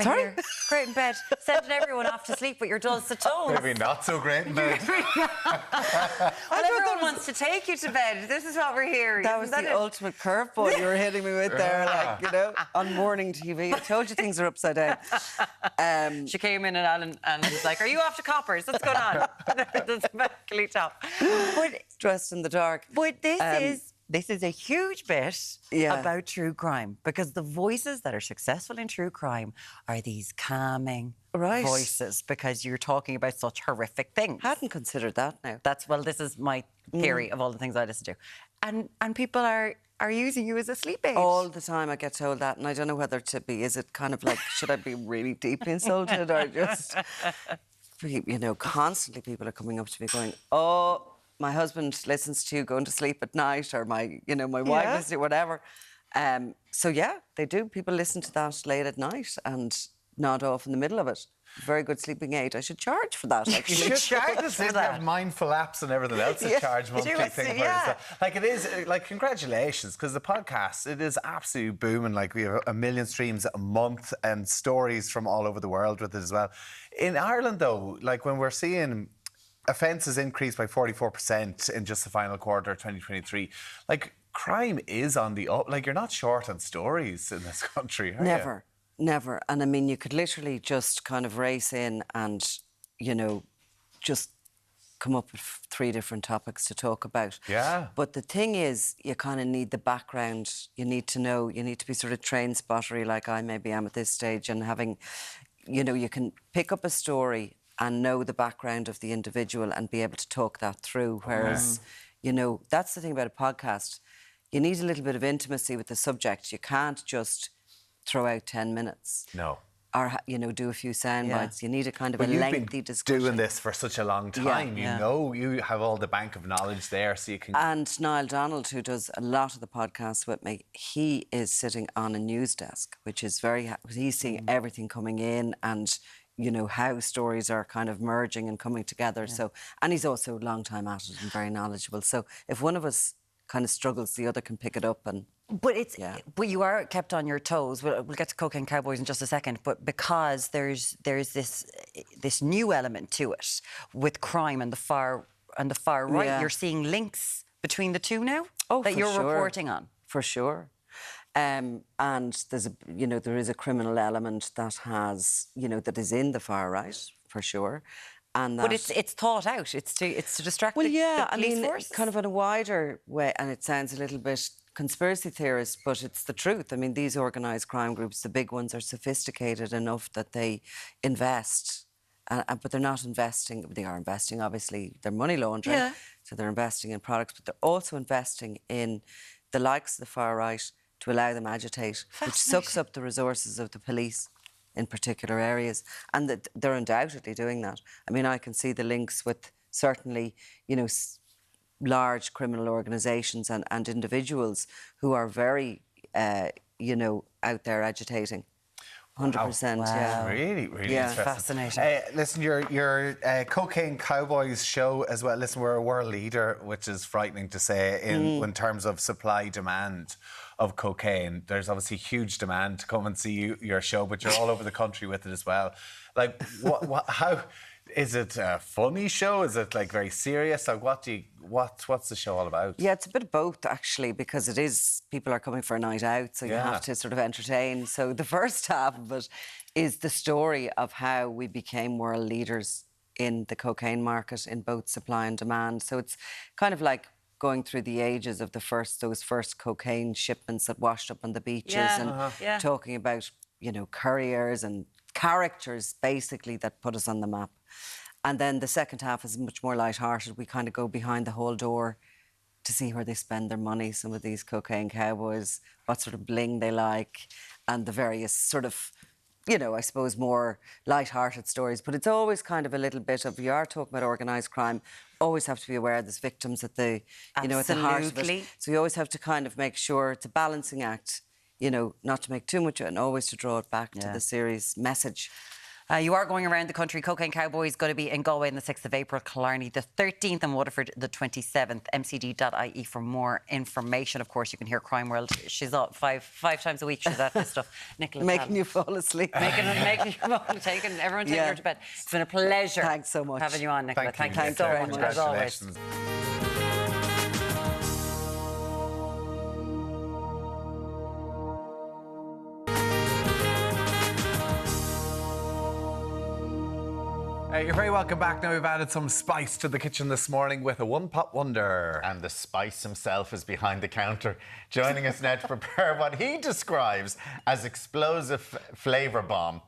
Sorry? Great in bed. Sending everyone off to sleep with your dulcet tones. Maybe not so great in bed. Well, everyone wants to take you to bed. This is what we're hearing. That was the ultimate curveball you were hitting me with there, like, you know, on morning TV. I told you things are upside down. She came in and Alan was like, "Are you off to Coppers? What's going on?" That's exactly top. But dressed in the dark. But this is this is a huge bit about true crime, because the voices that are successful in true crime are these calming voices, because you're talking about such horrific things. Hadn't considered that now. This is my theory of all the things I listen to. And people are using you as a sleep aid. All the time I get told that, and I don't know whether to be, is it kind of like, should I be really deeply insulted or just, you know, constantly people are coming up to me going, oh, my husband listens to you going to sleep at night, or my wife listens to whatever. So yeah, they do. People listen to that late at night and nod off in the middle of it. Very good sleeping aid. I should charge for that, actually. You should charge for that. Have mindful apps and everything else to charge monthly thing. Like it is, like, congratulations, because the podcast, it is absolutely booming. Like, we have 1 million streams a month and stories from all over the world with it as well. In Ireland, though, like, when we're seeing offences increased by 44% in just the final quarter of 2023, like, crime is on the up. Like, you're not short on stories in this country, are you? Never. And I mean, you could literally just kind of race in and, you know, just come up with 3 different topics to talk about. Yeah. But the thing is, you kind of need the background. You need to know, you need to be sort of train spottery like I maybe am at this stage, and having, you know, you can pick up a story and know the background of the individual and be able to talk that through. Whereas, you know, that's the thing about a podcast. You need a little bit of intimacy with the subject. You can't just throw out 10 minutes. No. Or, you know, do a few sound bites. You need a kind of a lengthy discussion. You've been doing this for such a long time. You know, you have all the bank of knowledge there, so you can... And Niall Donald, who does a lot of the podcasts with me, he is sitting on a news desk, which is very... He's seeing everything coming in and, you know, how stories are kind of merging and coming together. So, and he's also a long time at it and very knowledgeable. So if one of us kind of struggles, the other can pick it up and... But you are kept on your toes. We'll get to Cocaine Cowboys in just a second. But because there's this new element to it with crime and the far right, you're seeing links between the two now that you're reporting on. For sure. And there's there is a criminal element that has, you know, that is in the far right, for sure. And but it's thought out. It's to distract the police force. Kind of in a wider way, and it sounds a little bit conspiracy theorist, but it's the truth. I mean, these organised crime groups, the big ones, are sophisticated enough that they invest, but they're not investing. They are investing, obviously. They're money laundering, so they're investing in products, but they're also investing in the likes of the far right to allow them agitate, which sucks up the resources of the police in particular areas, and that they're undoubtedly doing that. I mean, I can see the links with certainly, you know, large criminal organisations and individuals who are very, you know, out there agitating. 100%, yeah. Really interesting. Fascinating. Listen, your Cocaine Cowboys show as well. Listen, we're a world leader, which is frightening to say in terms of supply demand of cocaine. There's obviously huge demand to come and see your show, but you're all over the country with it as well. Like, how is it a funny show? Is it like very serious? Like, what's the show all about? Yeah, it's a bit of both actually, because it is, people are coming for a night out, so you have to sort of entertain. So the first half of it is the story of how we became world leaders in the cocaine market in both supply and demand. So it's kind of like going through the ages of those first cocaine shipments that washed up on the beaches and talking about, you know, couriers and characters basically that put us on the map. And then the second half is much more light-hearted. We kind of go behind the whole door to see where they spend their money, some of these cocaine cowboys, what sort of bling they like, and the various sort of, you know, I suppose more light-hearted stories. But it's always kind of a little bit of, you are talking about organised crime, always have to be aware there's victims at the, you know, at the heart of it. So you always have to kind of make sure it's a balancing act, you know, not to make too much of it and always to draw it back to the series message. You are going around the country. Cocaine Cowboys going to be in Galway on the 6th of April, Killarney the 13th, and Waterford the 27th. MCD.ie for more information. Of course, you can hear Crime World. She's up five times a week. She's at this stuff. Nicola Making you fall asleep. Making everyone taking her to bed. It's been a pleasure. Thanks so much. Having you on, Nicola. Thank you so much, as always. Congratulations. You're very welcome back. Now we've added some spice to the kitchen this morning with a one-pot wonder. And the spice himself is behind the counter, joining us now to prepare what he describes as explosive flavour bomb.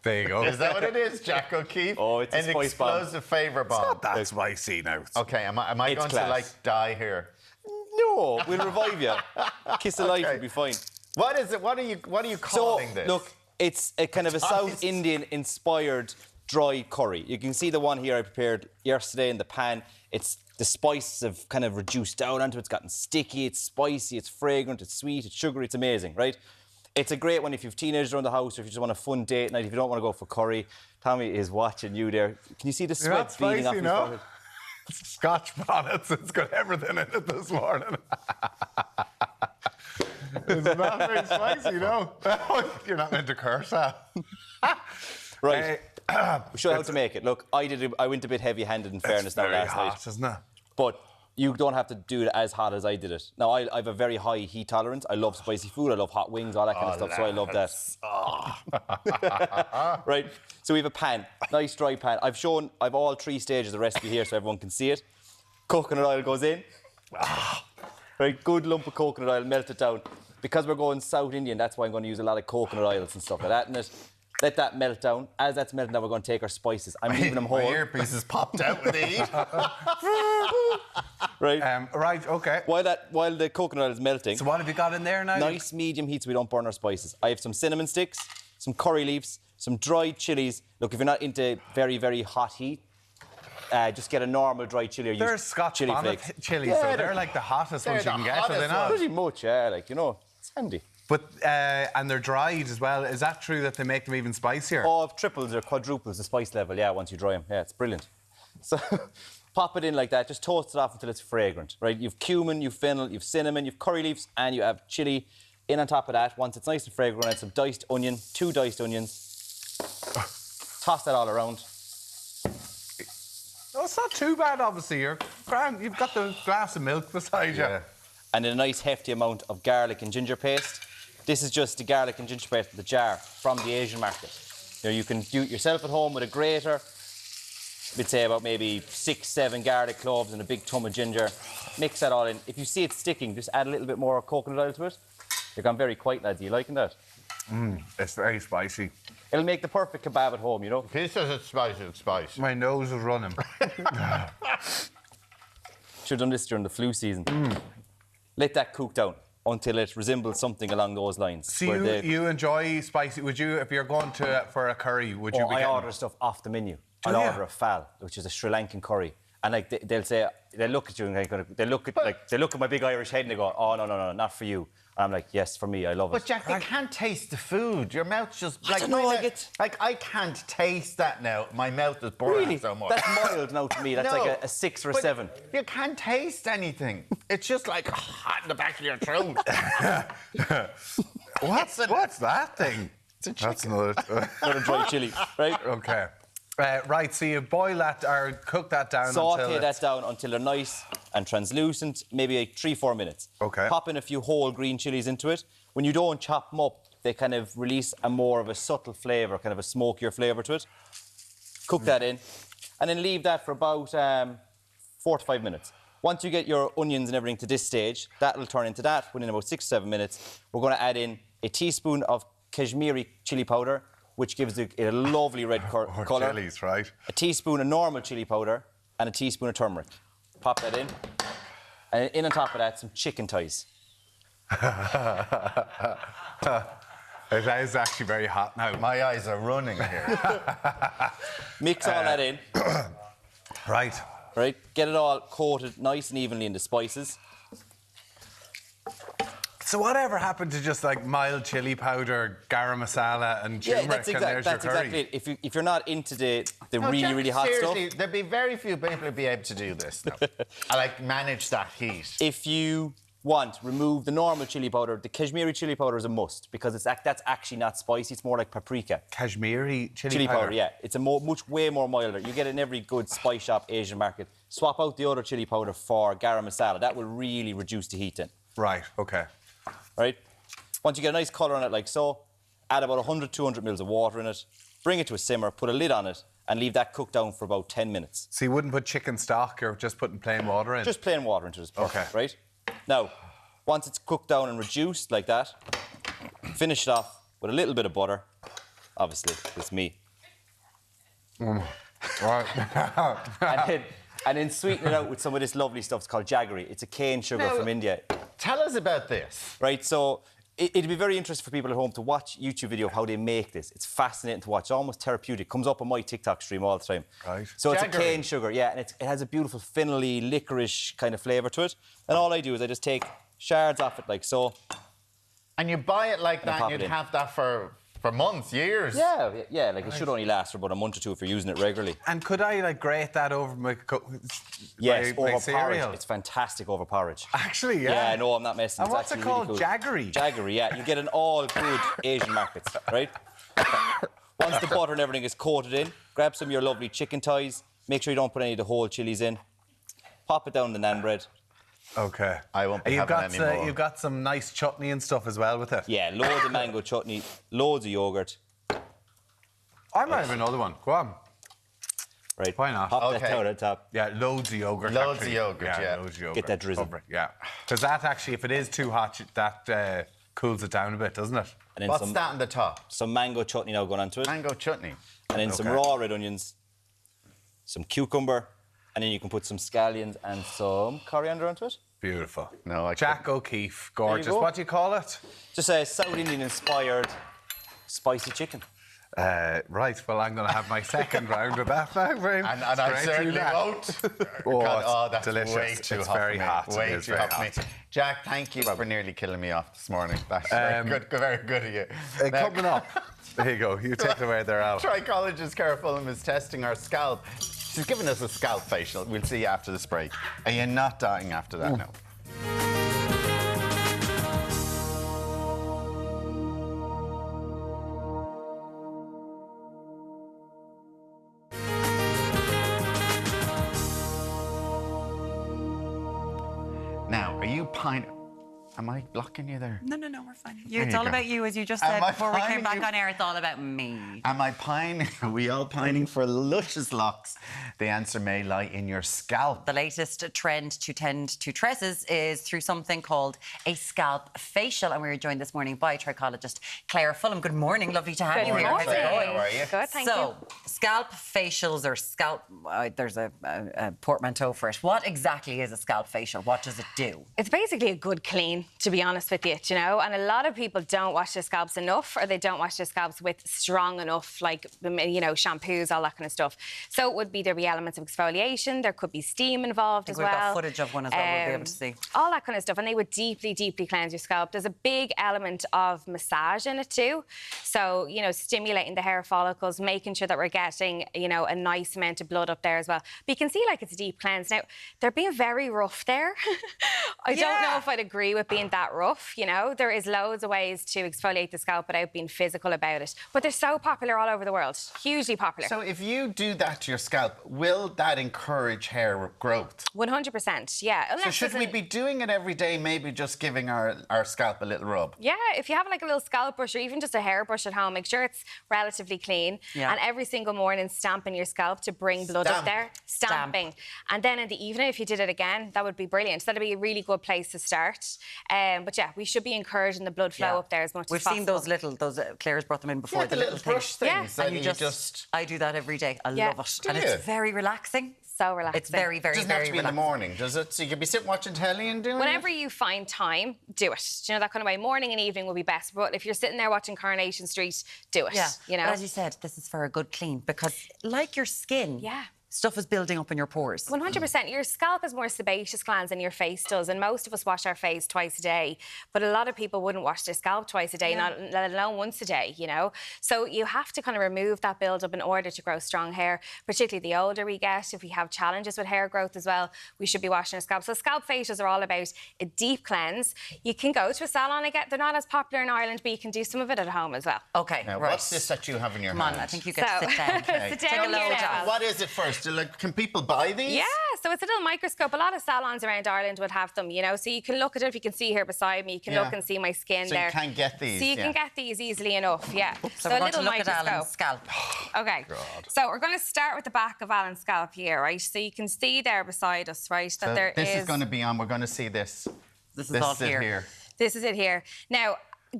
There you go. Is that what it is, Jack O'Keefe? Oh, it's a an spice bomb. explosive flavour bomb. It's not that spicy now. Okay, am I It's going class. to like die here? No, we'll revive you. Kiss of life Okay. will be fine. What is it? What are you calling this? Look, it's a kind of a South Indian-inspired dry curry. You can see the one here I prepared yesterday in the pan. It's the spices have kind of reduced down onto it. It's gotten sticky, it's spicy, it's fragrant, it's sweet, it's sugary, it's amazing, right? It's a great one if you have teenagers around the house or if you just want a fun date night, if you don't want to go for curry. Tommy is watching you there. Can you see the sweat beading off his forehead? Scotch bonnets. It's got everything in it this morning. It's not very spicy, no. You're not meant to curse, huh? Right. We'll show you how to make it. Look, I went a bit heavy-handed in fairness now last night. It's isn't it? But you don't have to do it as hot as I did it. Now, I have a very high heat tolerance. I love spicy food. I love hot wings, all that kind of stuff. So I love that. Right. So we have a pan, nice dry pan. I've all 3 stages of the recipe here so everyone can see it. Coconut oil goes in. Right, good lump of coconut oil, melt it down. Because we're going South Indian, that's why I'm going to use a lot of coconut oils and stuff like that in it. Let that melt down. As that's melting down, we're going to take our spices. I'm leaving them whole. My earpieces popped out with the heat. Right. Right, okay. While the coconut oil is melting. So what have you got in there now? Nice medium heat so we don't burn our spices. I have some cinnamon sticks, some curry leaves, some dried chilies. Look, if you're not into very, very hot heat, just get a normal dried chili or They're use Scotch chili bonnet flakes. chilies, Yeah, so they're like the hottest ones you can get, are they not? Pretty much, yeah, like, you know, it's handy. But, and they're dried as well. Is that true that they make them even spicier? Oh, triples or quadruples the spice level, yeah, once you dry them. Yeah, it's brilliant. So pop it in like that, just toast it off until it's fragrant, right? You've cumin, you've fennel, you've cinnamon, you've curry leaves, and you have chili. In on top of that, once it's nice and fragrant, add some diced onion, 2 diced onions. Toss that all around. Oh, it's not too bad, obviously. You're grand. You've got the glass of milk beside you. And then a nice hefty amount of garlic and ginger paste. This is just the garlic and ginger paste in the jar from the Asian market. You know, you can do it yourself at home with a grater. We'd say about maybe 6, 7 garlic cloves and a big tub of ginger. Mix that all in. If you see it sticking, just add a little bit more coconut oil to it. You're gone very quiet, lads. Are you liking that? It's very spicy. It'll make the perfect kebab at home, you know? He says it's spicy, it's spicy. My nose is running. Should have done this during the flu season. Let that cook down until it resembles something along those lines. So you enjoy spicy? Would you, if you're going for a curry, would you be I getting... order stuff off the menu. Do I'll you? order a fal, which is a Sri Lankan curry. And like they'll look at you and they look at my big Irish head and they go, "Oh no, not for you." And I'm like, "Yes, for me, I love it." But Jack, they can't taste the food. Your mouth's just like don't know, I can't taste that now. My mouth is burning Really? so much. That's mild now to me. That's No, like a 6 or a but 7. You can't taste anything. It's just like hot in the back of your throat. What's that thing? It's a chicken. That's another Dry chili, right? Okay. Right, so you boil that or cook that down Saute that down until they're nice and translucent, maybe like 3-4 minutes. Okay. Pop in a few whole green chilies into it. When you don't chop them up, they kind of release a more of a subtle flavour, kind of a smokier flavour to it. Cook that in, and then leave that for about 4 to 5 minutes. Once you get your onions and everything to this stage, that will turn into that. Within about 6 to 7 minutes, we're going to add in a teaspoon of Kashmiri chili powder, which gives it a lovely red colour. Chilies, right? A teaspoon of normal chili powder and a teaspoon of turmeric. Pop that in. And in on top of that, some chicken thighs. It is actually very hot now. My eyes are running here. Mix all that in. Right. Right? Get it all coated nice and evenly in the spices. So whatever happened to just like mild chili powder, garam masala and turmeric that's and there's your curry? exactly it. If you're not into the No, really, Jack, really hot seriously, stuff. there'd be very few people who'd be able to do this now. I like manage that heat. If you want, remove the normal chili powder. The Kashmiri chili powder is a must because that's actually not spicy. It's more like paprika. Kashmiri Chili powder, yeah. It's a way more milder. You get it in every good spice shop Asian market. Swap out the other chili powder for garam masala. That will really reduce the heat in. Right, okay. Right? Once you get a nice colour on it like so, add about 100, 200 mils of water in it, bring it to a simmer, put a lid on it, and leave that cook down for about 10 minutes. So you wouldn't put chicken stock, you're just putting plain water in? Just plain water into this pot, Okay. right? Now, once it's cooked down and reduced like that, finish it off with a little bit of butter. Obviously, it's me. Right. and then sweeten it out with some of this lovely stuff. It's called jaggery. It's a cane sugar from India. Tell us about this. Right, so it'd be very interesting for people at home to watch YouTube video of how they make this. It's fascinating to watch. It's almost therapeutic. Comes up on my TikTok stream all the time. Right. So it's a Jaggery. cane sugar, yeah, and it has a beautiful fennelly, licorice kind of flavour to it. And all I do is I just take shards off it like so. And you buy it like And that, pop and it you'd in. have that for months, years. Yeah, like it should only last for about a month or two if you're using it regularly. And could I like grate that over my Yes, my over cereal? porridge. It's fantastic over porridge. Actually, yeah. Yeah, no, I'm not messing. And It's what's it actually called? really cool. Jaggery? Jaggery, yeah. You get in all good Asian markets, right? Once the butter and everything is coated in, grab some of your lovely chicken thighs. Make sure you don't put any of the whole chilies in. Pop it down the naan bread. Okay. I won't be having any more. You've got some nice chutney and stuff as well with it. Yeah, loads of mango chutney, loads of yogurt. I might have another one. Go on. Right. Why not? Pop that down at the top. Yeah, loads of yogurt. Loads actually. of yogurt, yeah. Loads of yogurt. Get that drizzle. Cover it, yeah. Because that actually, if it is too hot, that cools it down a bit, doesn't it? And then What's that on the top? Some mango chutney now going onto it. Mango chutney. And then some raw red onions, some cucumber, and then you can put some scallions and some coriander onto it. Beautiful. No, Jack O'Keefe, gorgeous. go. What do you call it? Just a South Indian inspired spicy chicken. Right, well, I'm going to have my second round of that now, Brian. And I certainly won't. Oh, that's delicious. way too It's hot very for me. hot. It Way is too very hot for me. hot. Jack, thank you for nearly killing me off this morning. That's very good of you. Coming up. There you go. You take it away there, Al. Trichologist Cara Fulham is testing our scalp. She's giving us a scalp facial. We'll see you after this break. Are you not dying after that? No. Now, are you pining? Am I blocking you there? No, we're fine. There It's you all go. about you, as you just Am said I before we came pining back you? on air. It's all about me. Am I pining? Are we all pining for luscious locks? The answer may lie in your scalp. The latest trend to tend to tresses is through something called a scalp facial, and we were joined this morning by trichologist Cara Fulham. Good morning, lovely to have Good you here. morning. How's it going? How are you? Good, thank you. So, scalp facials or scalp, there's a portmanteau for it. What exactly is a scalp facial? What does it do? It's basically a good clean, to be honest with you, you know. And a lot of people don't wash their scalps enough, or they don't wash their scalps with strong enough, like, you know, shampoos, all that kind of stuff. So it would be, there'd be elements of exfoliation, there could be steam involved as well. We've got footage of one as well, we'll be able to see. All that kind of stuff, and they would deeply, deeply cleanse your scalp. There's a big element of massage in it too. So, you know, stimulating the hair follicles, making sure that we're getting, you know, a nice amount of blood up there as well. But you can see, like, it's a deep cleanse. Now, they're being very rough there. I don't know if I'd agree with being that rough, you know. There is loads of ways to exfoliate the scalp without being physical about it. But they're so popular all over the world. Hugely popular. So if you do that to your scalp, will that encourage hair growth? 100%, yeah. So Unless should we there's be doing it every day, maybe just giving our scalp a little rub? Yeah, if you have like a little scalp brush or even just a hairbrush at home, make sure it's relatively clean. Yeah. And every single morning, stamping your scalp to bring blood up there. Stamping. And then in the evening, if you did it again, that would be brilliant. That'd be a really good place to start. But yeah, we should be encouraging the blood flow up there as much We've as possible. seen those little, Claire's brought them in before. Yeah, the little brush things. And that you you just, I do that every day. I Yeah. love it. Do And you? it's very relaxing. So relaxing. It's very, very, doesn't very have to be in the relaxing. morning, does it? So you could be sitting watching telly and doing Whenever it? you find time, do it. Do you know, that kind of way. Morning and evening will be best. But if you're sitting there watching Coronation Street, do it. Yeah, You know? But as you said, this is for a good clean because, like your skin, stuff is building up in your pores. 100%. Your scalp has more sebaceous glands than your face does, and most of us wash our face twice a day. But a lot of people wouldn't wash their scalp twice a day, not let alone once a day, you know? So you have to kind of remove that build-up in order to grow strong hair, particularly the older we get. If we have challenges with hair growth as well, we should be washing our scalp. So scalp facials are all about a deep cleanse. You can go to a salon again. They're not as popular in Ireland, but you can do some of it at home as well. Okay, Now, right. what's this that you have in your Come hand? on, I think you get to sit down. Sit down Take a load here now. What is it first? Like, can people buy these? Yeah, So it's a little microscope. A lot of salons around Ireland would have them, you know. So you can look at it. If you can see here beside me, you can look and see my skin there. So you can get these. So you can get these easily enough, yeah. So we're going to look at Alan's scalp. Okay. So we're going to start with the back of Alan's scalp here, right? So you can see there beside us, right, that there this is going to be on. We're going to see this. This is all here. This is it here. Now,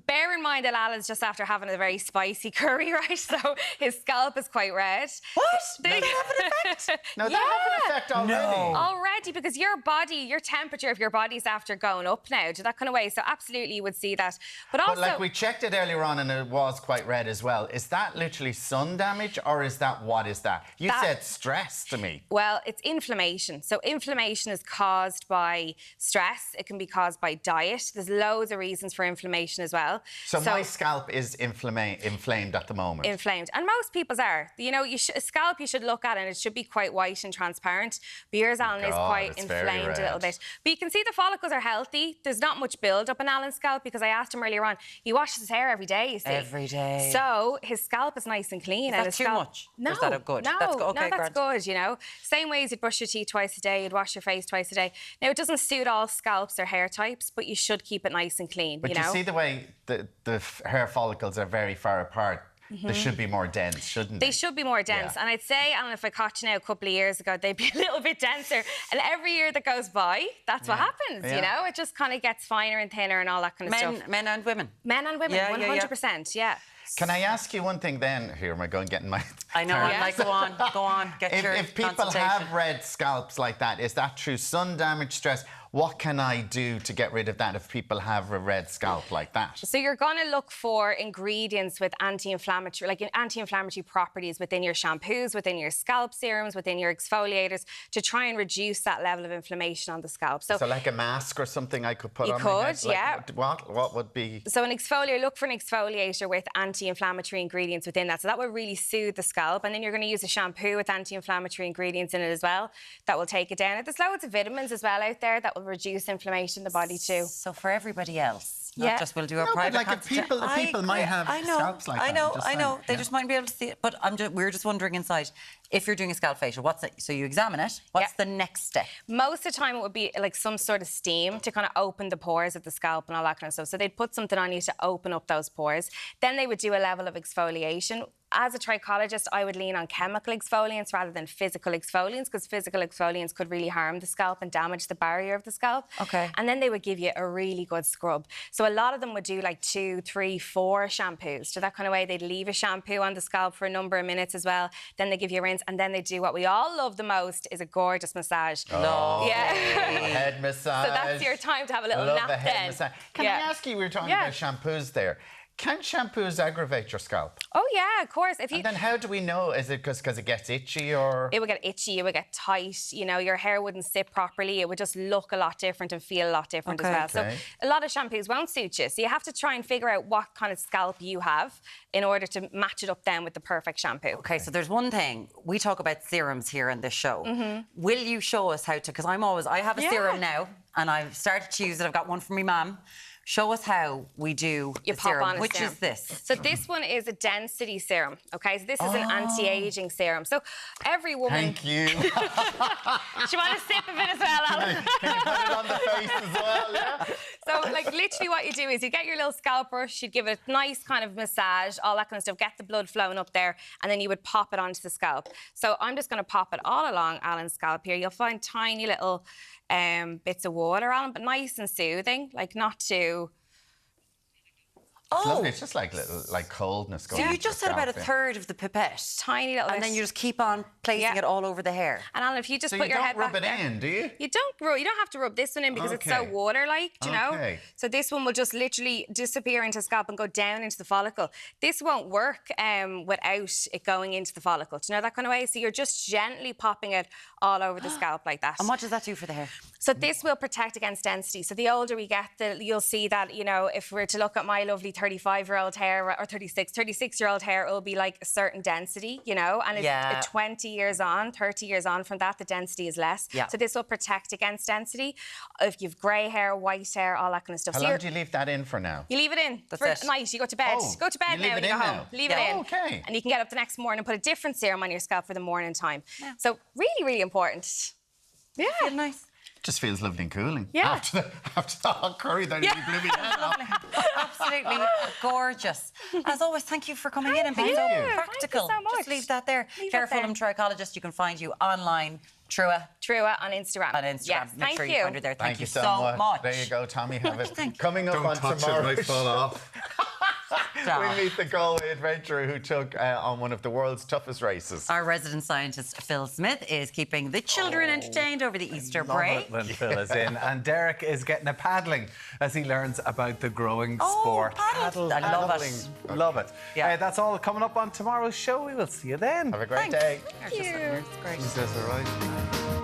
bear in mind that Alan's just after having a very spicy curry, right? So his scalp is quite red. What? Did that have an effect? No, that have an effect already. No. Already, because your body, your temperature of your body's after going up now, to that kind of way. So absolutely you would see that. But also... But like we checked it earlier on and it was quite red as well. Is that literally sun damage or is that, what is that? You said stress to me. Well, it's inflammation. So inflammation is caused by stress. It can be caused by diet. There's loads of reasons for inflammation as well. So my scalp is inflamed at the moment. Inflamed. And most people's are. You know, a scalp you should look at and it should be quite white and transparent. But yours, Alan, is quite inflamed a little bit. But you can see the follicles are healthy. There's not much build up in Alan's scalp because I asked him earlier on, he washes his hair every day, you see. Every day. So his scalp is nice and clean. Is that too much? No. Or is that good? No, that's good. Okay, no, that's good, you know. Same way as you'd brush your teeth twice a day, you'd wash your face twice a day. Now, it doesn't suit all scalps or hair types, but you should keep it nice and clean, But you see the way the hair follicles are very far apart. They should be more dense, shouldn't they? They should be more dense. And I'd say, Alan, if I caught you now a couple of years ago, they'd be a little bit denser. And every year that goes by, that's what happens, you know? It just kind of gets finer and thinner and all that kind of stuff. Men and women. Men and women, 100%, yeah. Can I ask you one thing then? Here, am I going getting my... I know, I'm like, go on, get your If people have red scalps like that, is that through sun damage, stress? What can I do to get rid of that if people have a red scalp like that? So you're going to look for ingredients with anti-inflammatory, like anti-inflammatory properties within your shampoos, within your scalp serums, within your exfoliators to try and reduce that level of inflammation on the scalp. So like a mask or something I could put on my head? You could, yeah. What would be... So an exfoliator, look for an exfoliator with anti-inflammatory ingredients within that. So that will really soothe the scalp. And then you're going to use a shampoo with anti-inflammatory ingredients in it as well. That will take it down. There's loads of vitamins as well out there that will reduce inflammation in the body too. So for everybody else, not just we'll do a private but like if people might have scalps like that. I know. They just mightn't be able to see it. But we're just wondering inside, if you're doing a scalp facial, so you examine it, what's the next step? Most of the time it would be like some sort of steam to kind of open the pores of the scalp and all that kind of stuff. So they'd put something on you to open up those pores. Then they would do a level of exfoliation. As a trichologist, I would lean on chemical exfoliants rather than physical exfoliants because physical exfoliants could really harm the scalp and damage the barrier of the scalp. Okay. And then they would give you a really good scrub. So a lot of them would do like 2, 3, 4 shampoos. So that kind of way, they'd leave a shampoo on the scalp for a number of minutes as well. Then they give you a rinse and then they do what we all love the most is a gorgeous massage. Oh, yeah. Head massage. So that's your time to have a little nap then. Massage. Can I ask you, we were talking about shampoos there. Can shampoos aggravate your scalp? Oh, yeah, of course. And then how do we know? Is it because it gets itchy or...? It would get itchy, it would get tight, you know, your hair wouldn't sit properly, it would just look a lot different and feel a lot different as well. So a lot of shampoos won't suit you. So you have to try and figure out what kind of scalp you have in order to match it up then with the perfect shampoo. Okay, so there's one thing. We talk about serums here on this show. Will you show us how to... Because I have a serum now and I've started to use it. I've got one from my mum. Show us how we do the serum. Which is this? So this one is a density serum, okay? So this is an anti-aging serum. So every woman... Thank you. Do you want a sip of it as well, Alan? Can you put it on the face as well, yeah? So, like, literally what you do is you get your little scalp brush, you'd give it a nice kind of massage, all that kind of stuff, get the blood flowing up there, and then you would pop it onto the scalp. So I'm just going to pop it all along Alan's scalp here. You'll find tiny little bits of water on it, but nice and soothing, like not too... It's lovely. It's just like little coldness going. So you just had about a third of the pipette, tiny little, and then you just keep on placing it all over the hair. And Alan, if you just put your head back there, you don't rub it in, do you? You don't have to rub this one in because it's so water-like, you know. So this one will just literally disappear into the scalp and go down into the follicle. This won't work without it going into the follicle. Do you know that kind of way? So you're just gently popping it all over the scalp like that. And what does that do for the hair? So this will protect against density. So the older we get, you'll see that, you know, if we're to look at my lovely 35-year-old hair or 36-year-old hair, it will be like a certain density, you know, and it's 20 years on, 30 years on from that, the density is less. Yeah. So this will protect against density. If you've grey hair, white hair, all that kind of stuff. How long do you leave that in for now? You leave it in for night. You go to bed. Go to bed now when you go home. Leave it in. Okay. And you can get up the next morning and put a different serum on your scalp for the morning time. Yeah. So really, really important. Yeah. Feel nice. Just feels lovely and cooling. Yeah. After the hot curry that you blew me head off. Absolutely gorgeous. As always, thank you for coming in and being so practical. Thank you so much. Just leave that there. Leave Claire it there. Fulham, trichologist. You can find you online. Trua on Instagram. On Instagram. Yes, Make thank sure you. you find her there. Thank you so much. There you go, Tommy. Have it. Coming up Don't on touch tomorrow. it, might fall off. We meet the Galway adventurer who took on one of the world's toughest races. Our resident scientist, Phil Smith, is keeping the children entertained over the Easter break. Love it when Phil is in. And Deric is getting a paddling as he learns about the growing sport. Paddle. I love it. Love it. Yeah. That's all coming up on tomorrows show. We will see you then. Have a great day. Thank you. It's great. He says all right.